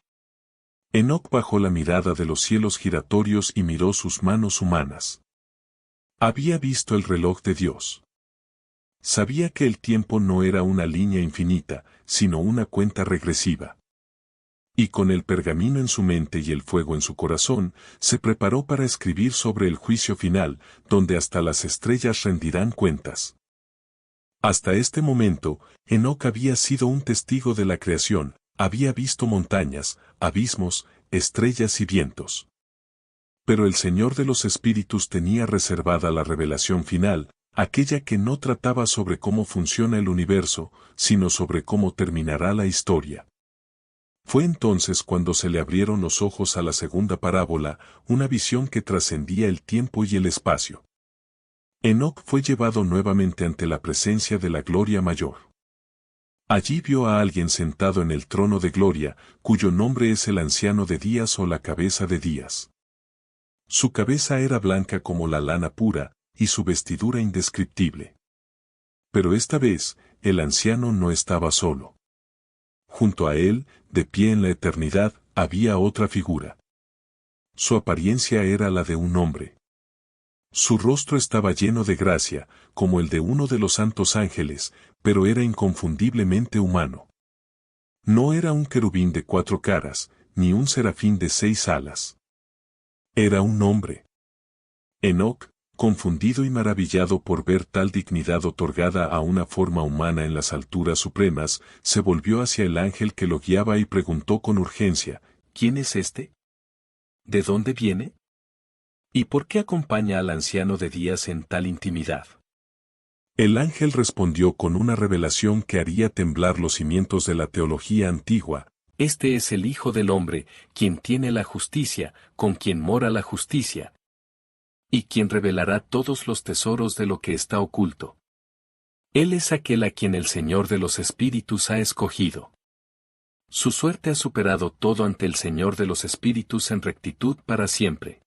Enoc bajó la mirada de los cielos giratorios y miró sus manos humanas. Había visto el reloj de Dios. Sabía que el tiempo no era una línea infinita, sino una cuenta regresiva. Y con el pergamino en su mente y el fuego en su corazón, se preparó para escribir sobre el juicio final, donde hasta las estrellas rendirán cuentas. Hasta este momento, Enoc había sido un testigo de la creación, había visto montañas, abismos, estrellas y vientos. Pero el Señor de los Espíritus tenía reservada la revelación final, aquella que no trataba sobre cómo funciona el universo, sino sobre cómo terminará la historia. Fue entonces cuando se le abrieron los ojos a la segunda parábola, una visión que trascendía el tiempo y el espacio. Enoc fue llevado nuevamente ante la presencia de la gloria mayor. Allí vio a alguien sentado en el trono de gloria, cuyo nombre es el anciano de días o la cabeza de días. Su cabeza era blanca como la lana pura, y su vestidura indescriptible. Pero esta vez, el anciano no estaba solo. Junto a él, de pie en la eternidad, había otra figura. Su apariencia era la de un hombre. Su rostro estaba lleno de gracia, como el de uno de los santos ángeles, pero era inconfundiblemente humano. No era un querubín de 4 caras, ni un serafín de 6 alas. Era un hombre. Enoc, confundido y maravillado por ver tal dignidad otorgada a una forma humana en las alturas supremas, se volvió hacia el ángel que lo guiaba y preguntó con urgencia, ¿quién es este? ¿De dónde viene? ¿Y por qué acompaña al anciano de días en tal intimidad? El ángel respondió con una revelación que haría temblar los cimientos de la teología antigua. Este es el Hijo del Hombre, quien tiene la justicia, con quien mora la justicia, y quien revelará todos los tesoros de lo que está oculto. Él es aquel a quien el Señor de los Espíritus ha escogido. Su suerte ha superado todo ante el Señor de los Espíritus en rectitud para siempre.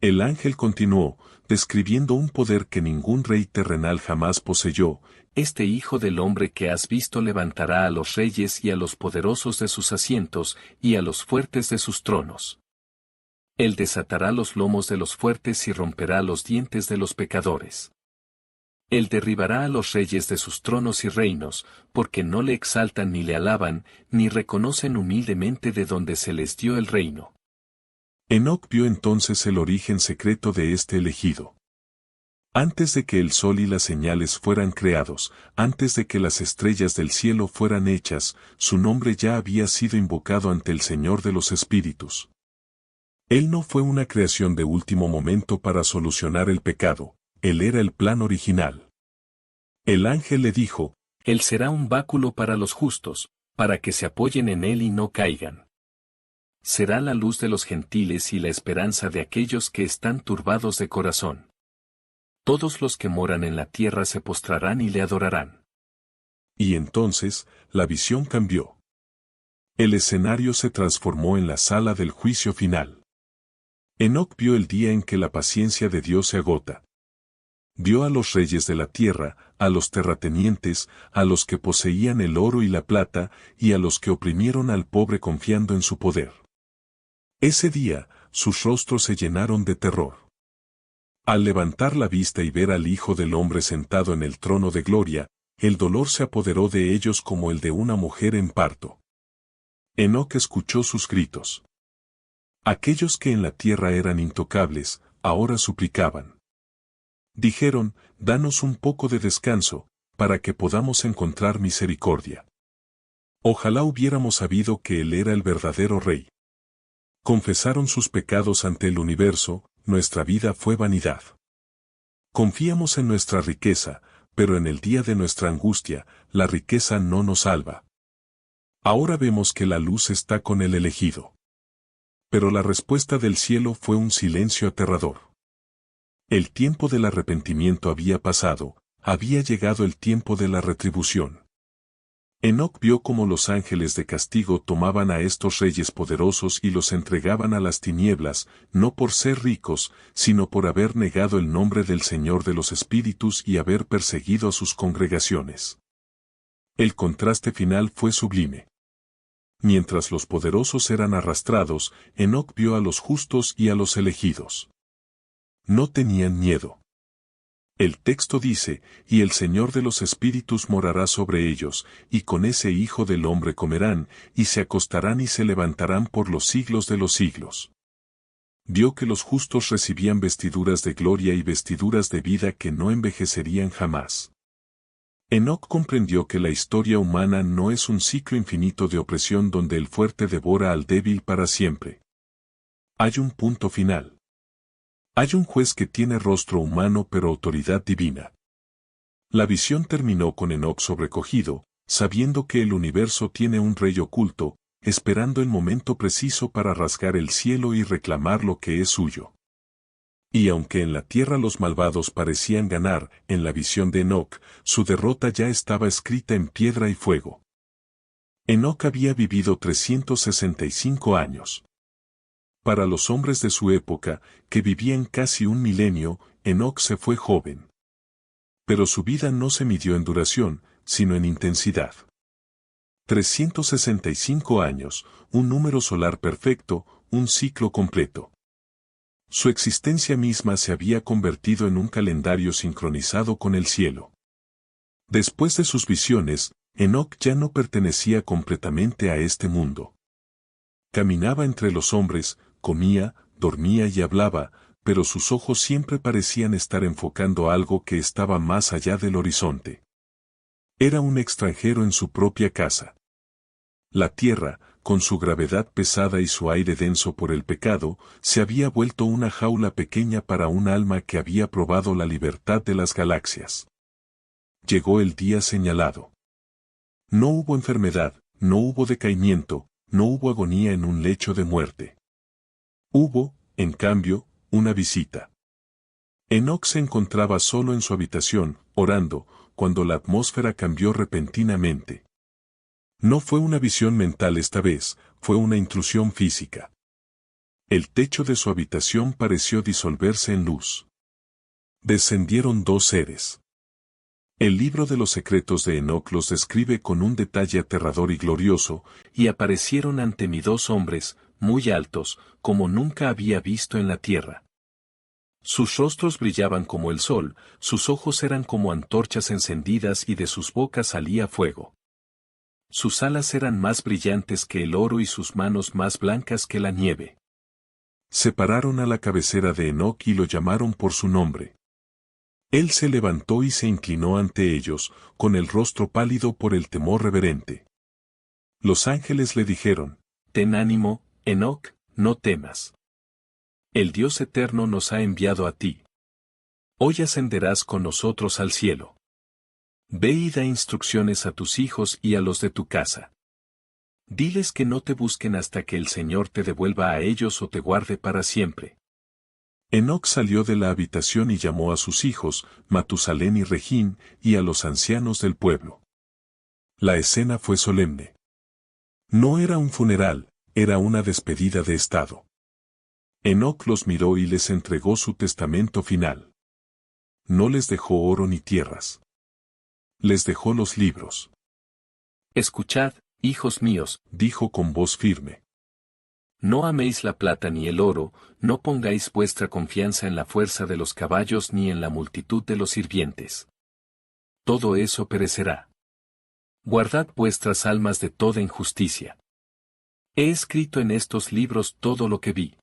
El ángel continuó, describiendo un poder que ningún rey terrenal jamás poseyó. Este Hijo del Hombre que has visto levantará a los reyes y a los poderosos de sus asientos, y a los fuertes de sus tronos. Él desatará los lomos de los fuertes y romperá los dientes de los pecadores. Él derribará a los reyes de sus tronos y reinos, porque no le exaltan ni le alaban, ni reconocen humildemente de donde se les dio el reino. Enoc vio entonces el origen secreto de este elegido. Antes de que el sol y las señales fueran creados, antes de que las estrellas del cielo fueran hechas, su nombre ya había sido invocado ante el Señor de los Espíritus. Él no fue una creación de último momento para solucionar el pecado, él era el plan original. El ángel le dijo, Él será un báculo para los justos, para que se apoyen en él y no caigan. Será la luz de los gentiles y la esperanza de aquellos que están turbados de corazón. Todos los que moran en la tierra se postrarán y le adorarán. Y entonces, la visión cambió. El escenario se transformó en la sala del juicio final. Enoc vio el día en que la paciencia de Dios se agota. Vio a los reyes de la tierra, a los terratenientes, a los que poseían el oro y la plata, y a los que oprimieron al pobre confiando en su poder. Ese día, sus rostros se llenaron de terror. Al levantar la vista y ver al Hijo del Hombre sentado en el trono de gloria, el dolor se apoderó de ellos como el de una mujer en parto. Enoc escuchó sus gritos. Aquellos que en la tierra eran intocables, ahora suplicaban. Dijeron, danos un poco de descanso, para que podamos encontrar misericordia. Ojalá hubiéramos sabido que Él era el verdadero Rey. Confesaron sus pecados ante el universo, nuestra vida fue vanidad. Confiamos en nuestra riqueza, pero en el día de nuestra angustia, la riqueza no nos salva. Ahora vemos que la luz está con el elegido. Pero la respuesta del cielo fue un silencio aterrador. El tiempo del arrepentimiento había pasado, había llegado el tiempo de la retribución. Enoc vio cómo los ángeles de castigo tomaban a estos reyes poderosos y los entregaban a las tinieblas, no por ser ricos, sino por haber negado el nombre del Señor de los Espíritus y haber perseguido a sus congregaciones. El contraste final fue sublime. Mientras los poderosos eran arrastrados, Enoc vio a los justos y a los elegidos. No tenían miedo. El texto dice, y el Señor de los Espíritus morará sobre ellos, y con ese Hijo del Hombre comerán, y se acostarán y se levantarán por los siglos de los siglos. Vio que los justos recibían vestiduras de gloria y vestiduras de vida que no envejecerían jamás. Enoc comprendió que la historia humana no es un ciclo infinito de opresión donde el fuerte devora al débil para siempre. Hay un punto final. Hay un juez que tiene rostro humano pero autoridad divina. La visión terminó con Enoc sobrecogido, sabiendo que el universo tiene un rey oculto, esperando el momento preciso para rasgar el cielo y reclamar lo que es suyo. Y aunque en la tierra los malvados parecían ganar, en la visión de Enoc, su derrota ya estaba escrita en piedra y fuego. Enoc había vivido 365 años. Para los hombres de su época, que vivían casi un milenio, Enoc se fue joven. Pero su vida no se midió en duración, sino en intensidad. 365 años, un número solar perfecto, un ciclo completo. Su existencia misma se había convertido en un calendario sincronizado con el cielo. Después de sus visiones, Enoc ya no pertenecía completamente a este mundo. Caminaba entre los hombres, comía, dormía y hablaba, pero sus ojos siempre parecían estar enfocando algo que estaba más allá del horizonte. Era un extranjero en su propia casa. La tierra, con su gravedad pesada y su aire denso por el pecado, se había vuelto una jaula pequeña para un alma que había probado la libertad de las galaxias. Llegó el día señalado. No hubo enfermedad, no hubo decaimiento, no hubo agonía en un lecho de muerte. Hubo, en cambio, una visita. Enoc se encontraba solo en su habitación, orando, cuando la atmósfera cambió repentinamente. No fue una visión mental esta vez, fue una intrusión física. El techo de su habitación pareció disolverse en luz. Descendieron dos seres. El libro de los secretos de Enoc los describe con un detalle aterrador y glorioso, y aparecieron ante mí dos hombres, muy altos, como nunca había visto en la tierra. Sus rostros brillaban como el sol, sus ojos eran como antorchas encendidas y de sus bocas salía fuego. Sus alas eran más brillantes que el oro y sus manos más blancas que la nieve. Se pararon a la cabecera de Enoc y lo llamaron por su nombre. Él se levantó y se inclinó ante ellos, con el rostro pálido por el temor reverente. Los ángeles le dijeron: Ten ánimo, Enoc, no temas. El Dios eterno nos ha enviado a ti. Hoy ascenderás con nosotros al cielo. Ve y da instrucciones a tus hijos y a los de tu casa. Diles que no te busquen hasta que el Señor te devuelva a ellos o te guarde para siempre. Enoc salió de la habitación y llamó a sus hijos, Matusalén y Regín, y a los ancianos del pueblo. La escena fue solemne. No era un funeral, era una despedida de estado. Enoc los miró y les entregó su testamento final. No les dejó oro ni tierras. Les dejó los libros. Escuchad, hijos míos, Dijo con voz firme. no améis la plata ni el oro, no pongáis vuestra confianza en la fuerza de los caballos ni en la multitud de los sirvientes. Todo eso perecerá. Guardad vuestras almas de toda injusticia. He escrito en estos libros todo lo que vi.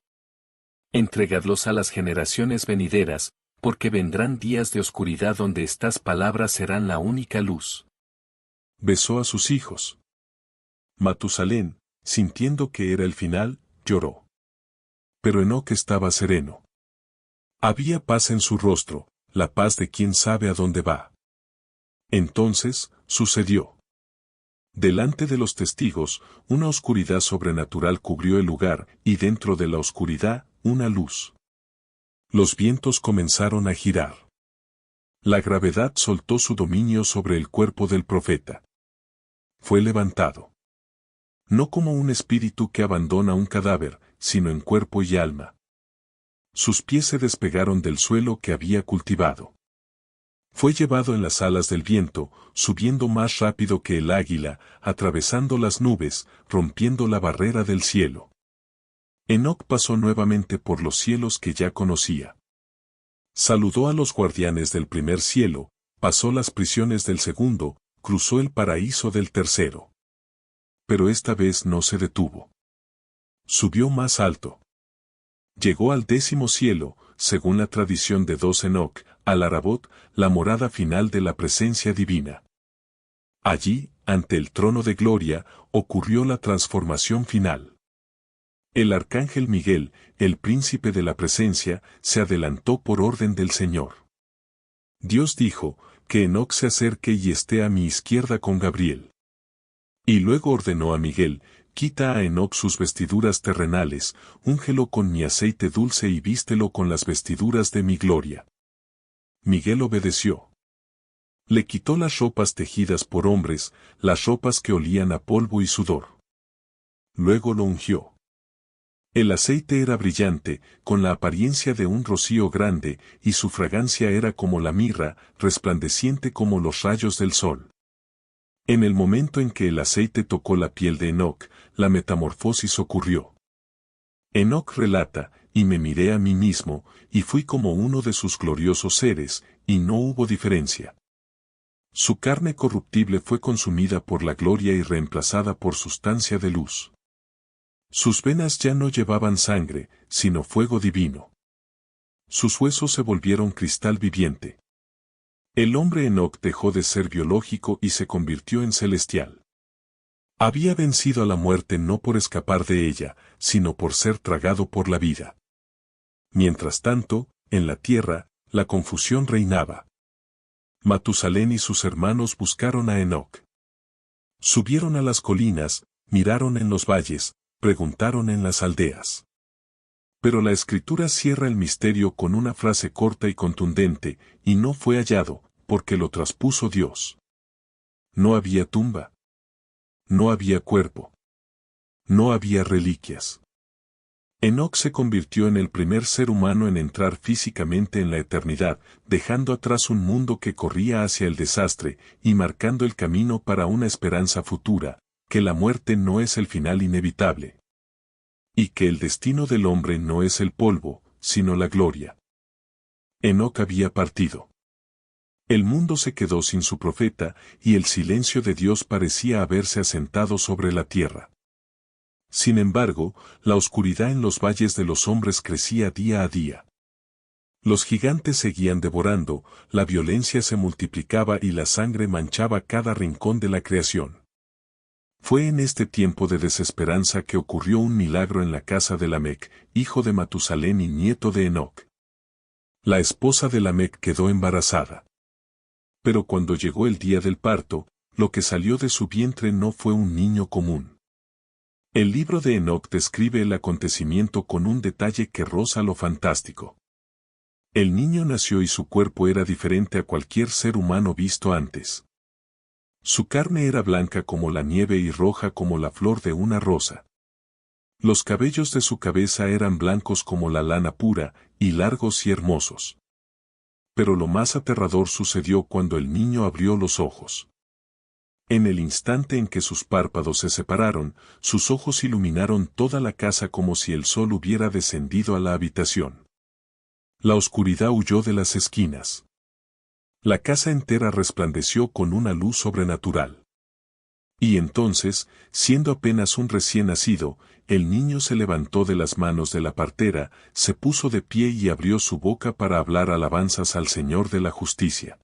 Entregadlos a las generaciones venideras, porque vendrán días de oscuridad donde estas palabras serán la única luz. Besó a sus hijos. Matusalén, sintiendo que era el final, lloró. Pero Enoc estaba sereno. Había paz en su rostro, la paz de quien sabe a dónde va. Entonces, sucedió. Delante de los testigos, una oscuridad sobrenatural cubrió el lugar, y dentro de la oscuridad, una luz. Los vientos comenzaron a girar. La gravedad soltó su dominio sobre el cuerpo del profeta. Fue levantado. No como un espíritu que abandona un cadáver, sino en cuerpo y alma. Sus pies se despegaron del suelo que había cultivado. Fue llevado en las alas del viento, subiendo más rápido que el águila, atravesando las nubes, rompiendo la barrera del cielo. Enoc pasó nuevamente por los cielos que ya conocía. Saludó a los guardianes del primer cielo, pasó las prisiones del segundo, cruzó el paraíso del tercero. Pero esta vez no se detuvo. Subió más alto. Llegó al 10º cielo, según la tradición de dos Enoc, al Arabot, la morada final de la presencia divina. Allí, ante el trono de gloria, ocurrió la transformación final. El arcángel Miguel, el príncipe de la presencia, se adelantó por orden del Señor. Dios dijo, que Enoc se acerque y esté a mi izquierda con Gabriel. Y luego ordenó a Miguel, quita a Enoc sus vestiduras terrenales, úngelo con mi aceite dulce y vístelo con las vestiduras de mi gloria. Miguel obedeció. Le quitó las ropas tejidas por hombres, las ropas que olían a polvo y sudor. Luego lo ungió. El aceite era brillante, con la apariencia de un rocío grande, y su fragancia era como la mirra, resplandeciente como los rayos del sol. En el momento en que el aceite tocó la piel de Enoc, la metamorfosis ocurrió. Enoc relata, y me miré a mí mismo, y fui como uno de sus gloriosos seres, y no hubo diferencia. Su carne corruptible fue consumida por la gloria y reemplazada por sustancia de luz. Sus venas ya no llevaban sangre, sino fuego divino. Sus huesos se volvieron cristal viviente. El hombre Enoc dejó de ser biológico y se convirtió en celestial. Había vencido a la muerte no por escapar de ella, sino por ser tragado por la vida. Mientras tanto, en la tierra, la confusión reinaba. Matusalén y sus hermanos buscaron a Enoc. Subieron a las colinas, miraron en los valles, preguntaron en las aldeas. Pero la escritura cierra el misterio con una frase corta y contundente, y no fue hallado, porque lo traspuso Dios. No había tumba. No había cuerpo. No había reliquias. Enoc se convirtió en el primer ser humano en entrar físicamente en la eternidad, dejando atrás un mundo que corría hacia el desastre y marcando el camino para una esperanza futura, que la muerte no es el final inevitable. Y que el destino del hombre no es el polvo, sino la gloria. Enoc había partido. El mundo se quedó sin su profeta, y el silencio de Dios parecía haberse asentado sobre la tierra. Sin embargo, la oscuridad en los valles de los hombres crecía día a día. Los gigantes seguían devorando, la violencia se multiplicaba y la sangre manchaba cada rincón de la creación. Fue en este tiempo de desesperanza que ocurrió un milagro en la casa de Lamec, hijo de Matusalén y nieto de Enoc. La esposa de Lamec quedó embarazada. Pero cuando llegó el día del parto, lo que salió de su vientre no fue un niño común. El libro de Enoc describe el acontecimiento con un detalle que roza lo fantástico. El niño nació y su cuerpo era diferente a cualquier ser humano visto antes. Su carne era blanca como la nieve y roja como la flor de una rosa. Los cabellos de su cabeza eran blancos como la lana pura, y largos y hermosos. Pero lo más aterrador sucedió cuando el niño abrió los ojos. En el instante en que sus párpados se separaron, sus ojos iluminaron toda la casa como si el sol hubiera descendido a la habitación. La oscuridad huyó de las esquinas. La casa entera resplandeció con una luz sobrenatural. Y entonces, siendo apenas un recién nacido, el niño se levantó de las manos de la partera, se puso de pie y abrió su boca para hablar alabanzas al Señor de la justicia.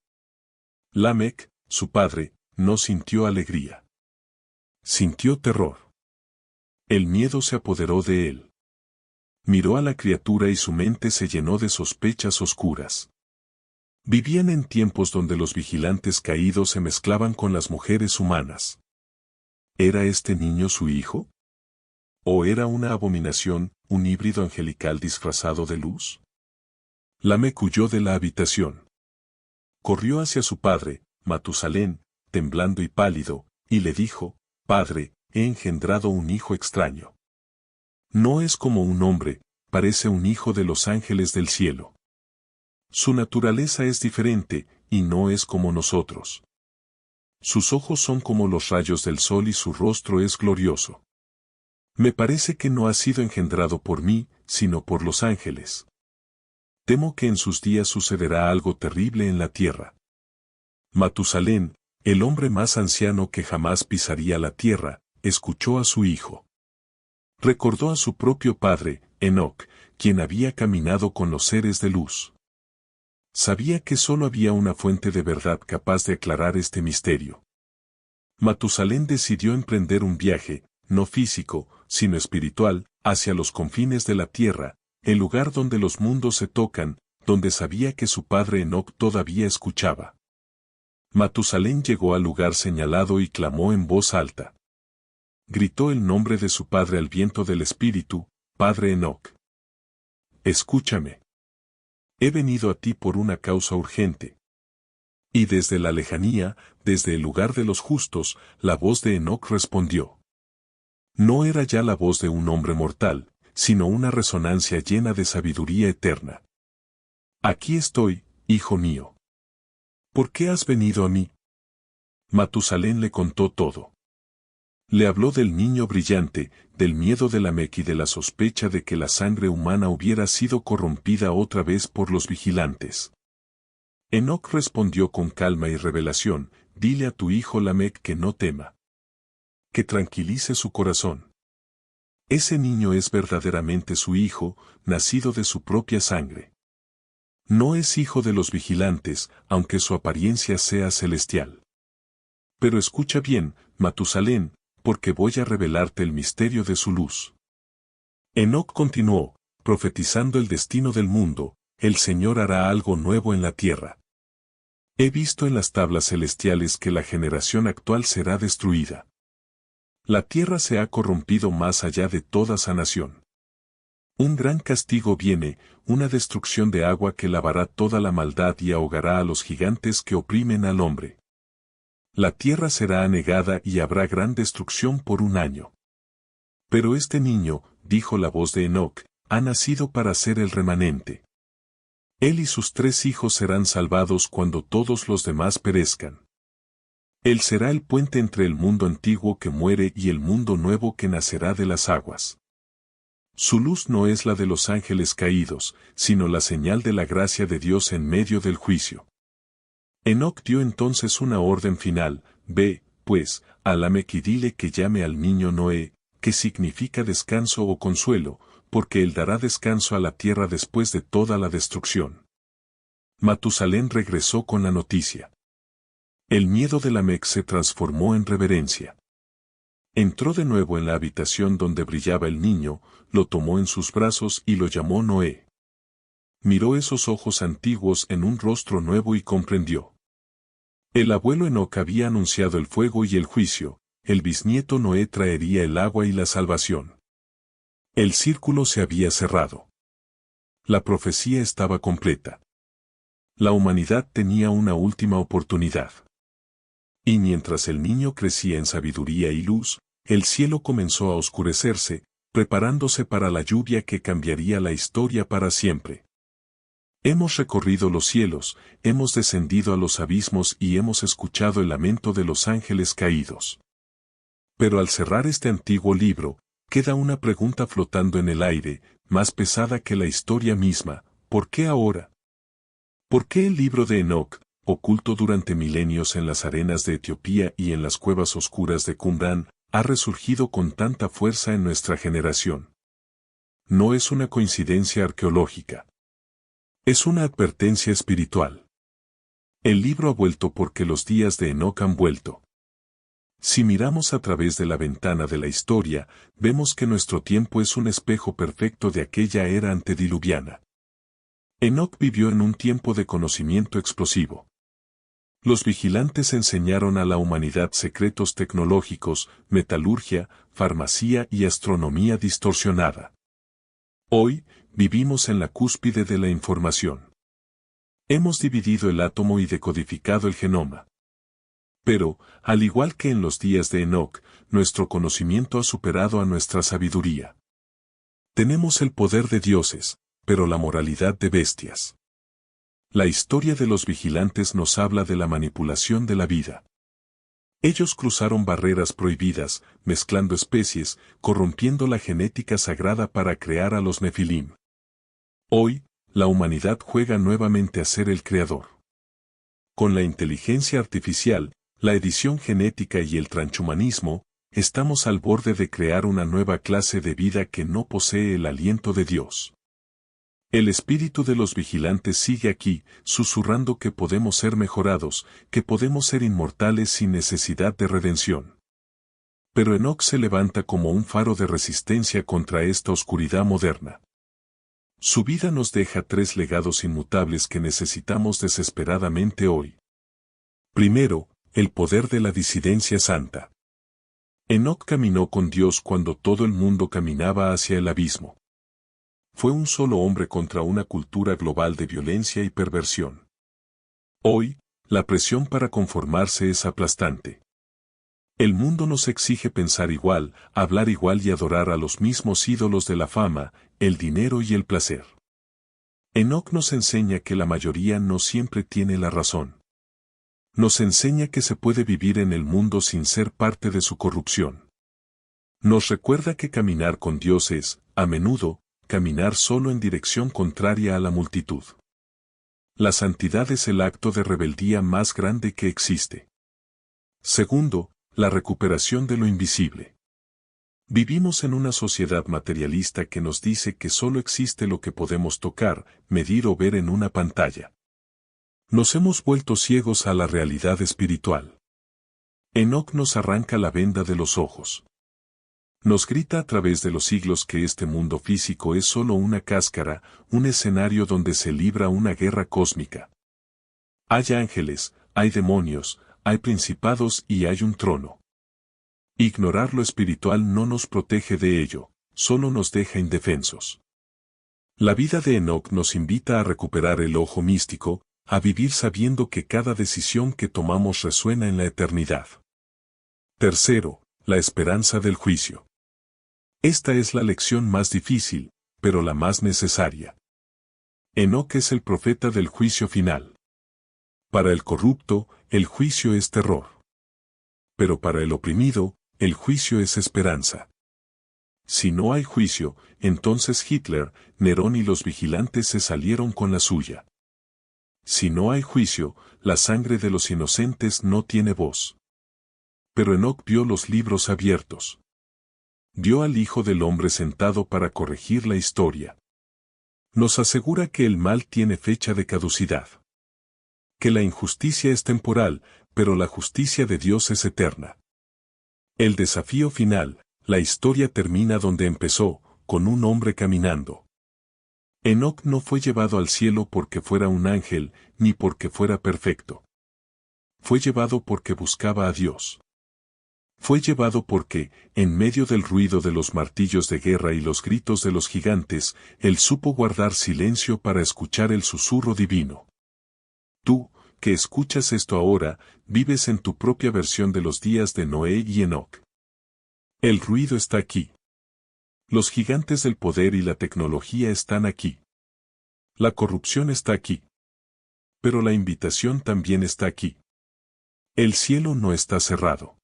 Lamec, su padre, no sintió alegría. Sintió terror. El miedo se apoderó de él. Miró a la criatura y su mente se llenó de sospechas oscuras. Vivían en tiempos donde los vigilantes caídos se mezclaban con las mujeres humanas. ¿Era este niño su hijo? ¿O era una abominación, un híbrido angelical disfrazado de luz? Lamec huyó de la habitación. Corrió hacia su padre, Matusalén, temblando y pálido, y le dijo: «Padre, he engendrado un hijo extraño. No es como un hombre, parece un hijo de los ángeles del cielo. Su naturaleza es diferente, y no es como nosotros. Sus ojos son como los rayos del sol y su rostro es glorioso. Me parece que no ha sido engendrado por mí, sino por los ángeles. Temo que en sus días sucederá algo terrible en la tierra». Matusalén, el hombre más anciano que jamás pisaría la tierra, escuchó a su hijo. Recordó a su propio padre, Enoc, quien había caminado con los seres de luz. Sabía que solo había una fuente de verdad capaz de aclarar este misterio. Matusalén decidió emprender un viaje, no físico, sino espiritual, hacia los confines de la tierra, el lugar donde los mundos se tocan, donde sabía que su padre Enoc todavía escuchaba. Matusalén llegó al lugar señalado y clamó en voz alta. Gritó el nombre de su padre al viento del espíritu: «Padre Enoc. Escúchame. He venido a ti por una causa urgente». Y desde la lejanía, desde el lugar de los justos, la voz de Enoc respondió. No era ya la voz de un hombre mortal, sino una resonancia llena de sabiduría eterna. «Aquí estoy, hijo mío. ¿Por qué has venido a mí?». Matusalén le contó todo. Le habló del niño brillante, del miedo de Lamec y de la sospecha de que la sangre humana hubiera sido corrompida otra vez por los vigilantes. Enoc respondió con calma y revelación: «Dile a tu hijo Lamec que no tema. Que tranquilice su corazón. Ese niño es verdaderamente su hijo, nacido de su propia sangre. No es hijo de los vigilantes, aunque su apariencia sea celestial. Pero escucha bien, Matusalén, porque voy a revelarte el misterio de su luz. Enoc continuó, profetizando el destino del mundo, el Señor hará algo nuevo en la tierra. He visto en las tablas celestiales que la generación actual será destruida. La tierra se ha corrompido más allá de toda sanación. Un gran castigo viene, una destrucción de agua que lavará toda la maldad y ahogará a los gigantes que oprimen al hombre. La tierra será anegada y habrá gran destrucción por un año. Pero este niño, dijo la voz de Enoc, ha nacido para ser el remanente. Él y sus 3 hijos serán salvados cuando todos los demás perezcan. Él será el puente entre el mundo antiguo que muere y el mundo nuevo que nacerá de las aguas. Su luz no es la de los ángeles caídos, sino la señal de la gracia de Dios en medio del juicio. Enoc dio entonces una orden final: ve, pues, a Lamec y dile que llame al niño Noé, que significa descanso o consuelo, porque él dará descanso a la tierra después de toda la destrucción. Matusalén regresó con la noticia. El miedo de Lamec se transformó en reverencia. Entró de nuevo en la habitación donde brillaba el niño, lo tomó en sus brazos y lo llamó Noé. Miró esos ojos antiguos en un rostro nuevo y comprendió. El abuelo Enoc había anunciado el fuego y el juicio, el bisnieto Noé traería el agua y la salvación. El círculo se había cerrado. La profecía estaba completa. La humanidad tenía una última oportunidad. Y mientras el niño crecía en sabiduría y luz, el cielo comenzó a oscurecerse, preparándose para la lluvia que cambiaría la historia para siempre. Hemos recorrido los cielos, hemos descendido a los abismos y hemos escuchado el lamento de los ángeles caídos. Pero al cerrar este antiguo libro, queda una pregunta flotando en el aire, más pesada que la historia misma: ¿por qué ahora? ¿Por qué el libro de Enoc, oculto durante milenios en las arenas de Etiopía y en las cuevas oscuras de Qumrán, ha resurgido con tanta fuerza en nuestra generación? No es una coincidencia arqueológica. Es una advertencia espiritual. El libro ha vuelto porque los días de Enoc han vuelto. Si miramos a través de la ventana de la historia, vemos que nuestro tiempo es un espejo perfecto de aquella era antediluviana. Enoc vivió en un tiempo de conocimiento explosivo. Los vigilantes enseñaron a la humanidad secretos tecnológicos, metalurgia, farmacia y astronomía distorsionada. Hoy, vivimos en la cúspide de la información. Hemos dividido el átomo y decodificado el genoma. Pero, al igual que en los días de Enoc, nuestro conocimiento ha superado a nuestra sabiduría. Tenemos el poder de dioses, pero la moralidad de bestias. La historia de los vigilantes nos habla de la manipulación de la vida. Ellos cruzaron barreras prohibidas, mezclando especies, corrompiendo la genética sagrada para crear a los Nefilim. Hoy, la humanidad juega nuevamente a ser el creador. Con la inteligencia artificial, la edición genética y el transhumanismo, estamos al borde de crear una nueva clase de vida que no posee el aliento de Dios. El espíritu de los vigilantes sigue aquí, susurrando que podemos ser mejorados, que podemos ser inmortales sin necesidad de redención. Pero Enoc se levanta como un faro de resistencia contra esta oscuridad moderna. Su vida nos deja 3 legados inmutables que necesitamos desesperadamente hoy. Primero, el poder de la disidencia santa. Enoc caminó con Dios cuando todo el mundo caminaba hacia el abismo. Fue un solo hombre contra una cultura global de violencia y perversión. Hoy, la presión para conformarse es aplastante. El mundo nos exige pensar igual, hablar igual y adorar a los mismos ídolos de la fama, el dinero y el placer. Enoc nos enseña que la mayoría no siempre tiene la razón. Nos enseña que se puede vivir en el mundo sin ser parte de su corrupción. Nos recuerda que caminar con Dios es, a menudo, caminar solo en dirección contraria a la multitud. La santidad es el acto de rebeldía más grande que existe. Segundo, la recuperación de lo invisible. Vivimos en una sociedad materialista que nos dice que solo existe lo que podemos tocar, medir o ver en una pantalla. Nos hemos vuelto ciegos a la realidad espiritual. Enoc nos arranca la venda de los ojos. Nos grita a través de los siglos que este mundo físico es solo una cáscara, un escenario donde se libra una guerra cósmica. Hay ángeles, hay demonios, hay principados y hay un trono. Ignorar lo espiritual no nos protege de ello, solo nos deja indefensos. La vida de Enoc nos invita a recuperar el ojo místico, a vivir sabiendo que cada decisión que tomamos resuena en la eternidad. Tercero, la esperanza del juicio. Esta es la lección más difícil, pero la más necesaria. Enoc es el profeta del juicio final. Para el corrupto, el juicio es terror. Pero para el oprimido, el juicio es esperanza. Si no hay juicio, entonces Hitler, Nerón y los vigilantes se salieron con la suya. Si no hay juicio, la sangre de los inocentes no tiene voz. Pero Enoc vio los libros abiertos. Vio al Hijo del Hombre sentado para corregir la historia. Nos asegura que el mal tiene fecha de caducidad. Que la injusticia es temporal, pero la justicia de Dios es eterna. El desafío final, la historia termina donde empezó, con un hombre caminando. Enoc no fue llevado al cielo porque fuera un ángel, ni porque fuera perfecto. Fue llevado porque buscaba a Dios. Fue llevado porque, en medio del ruido de los martillos de guerra y los gritos de los gigantes, él supo guardar silencio para escuchar el susurro divino. Tú, que escuchas esto ahora, vives en tu propia versión de los días de Noé y Enoc. El ruido está aquí. Los gigantes del poder y la tecnología están aquí. La corrupción está aquí. Pero la invitación también está aquí. El cielo no está cerrado.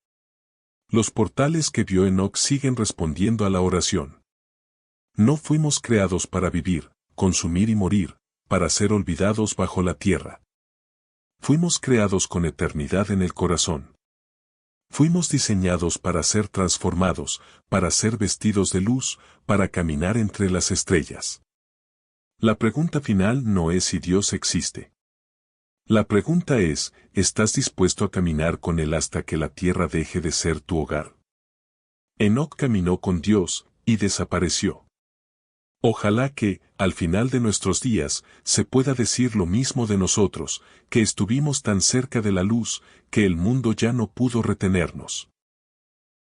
Los portales que vio Enoc siguen respondiendo a la oración. No fuimos creados para vivir, consumir y morir, para ser olvidados bajo la tierra. Fuimos creados con eternidad en el corazón. Fuimos diseñados para ser transformados, para ser vestidos de luz, para caminar entre las estrellas. La pregunta final no es si Dios existe. La pregunta es, ¿estás dispuesto a caminar con Él hasta que la tierra deje de ser tu hogar? Enoc caminó con Dios, y desapareció. Ojalá que, al final de nuestros días, se pueda decir lo mismo de nosotros, que estuvimos tan cerca de la luz, que el mundo ya no pudo retenernos.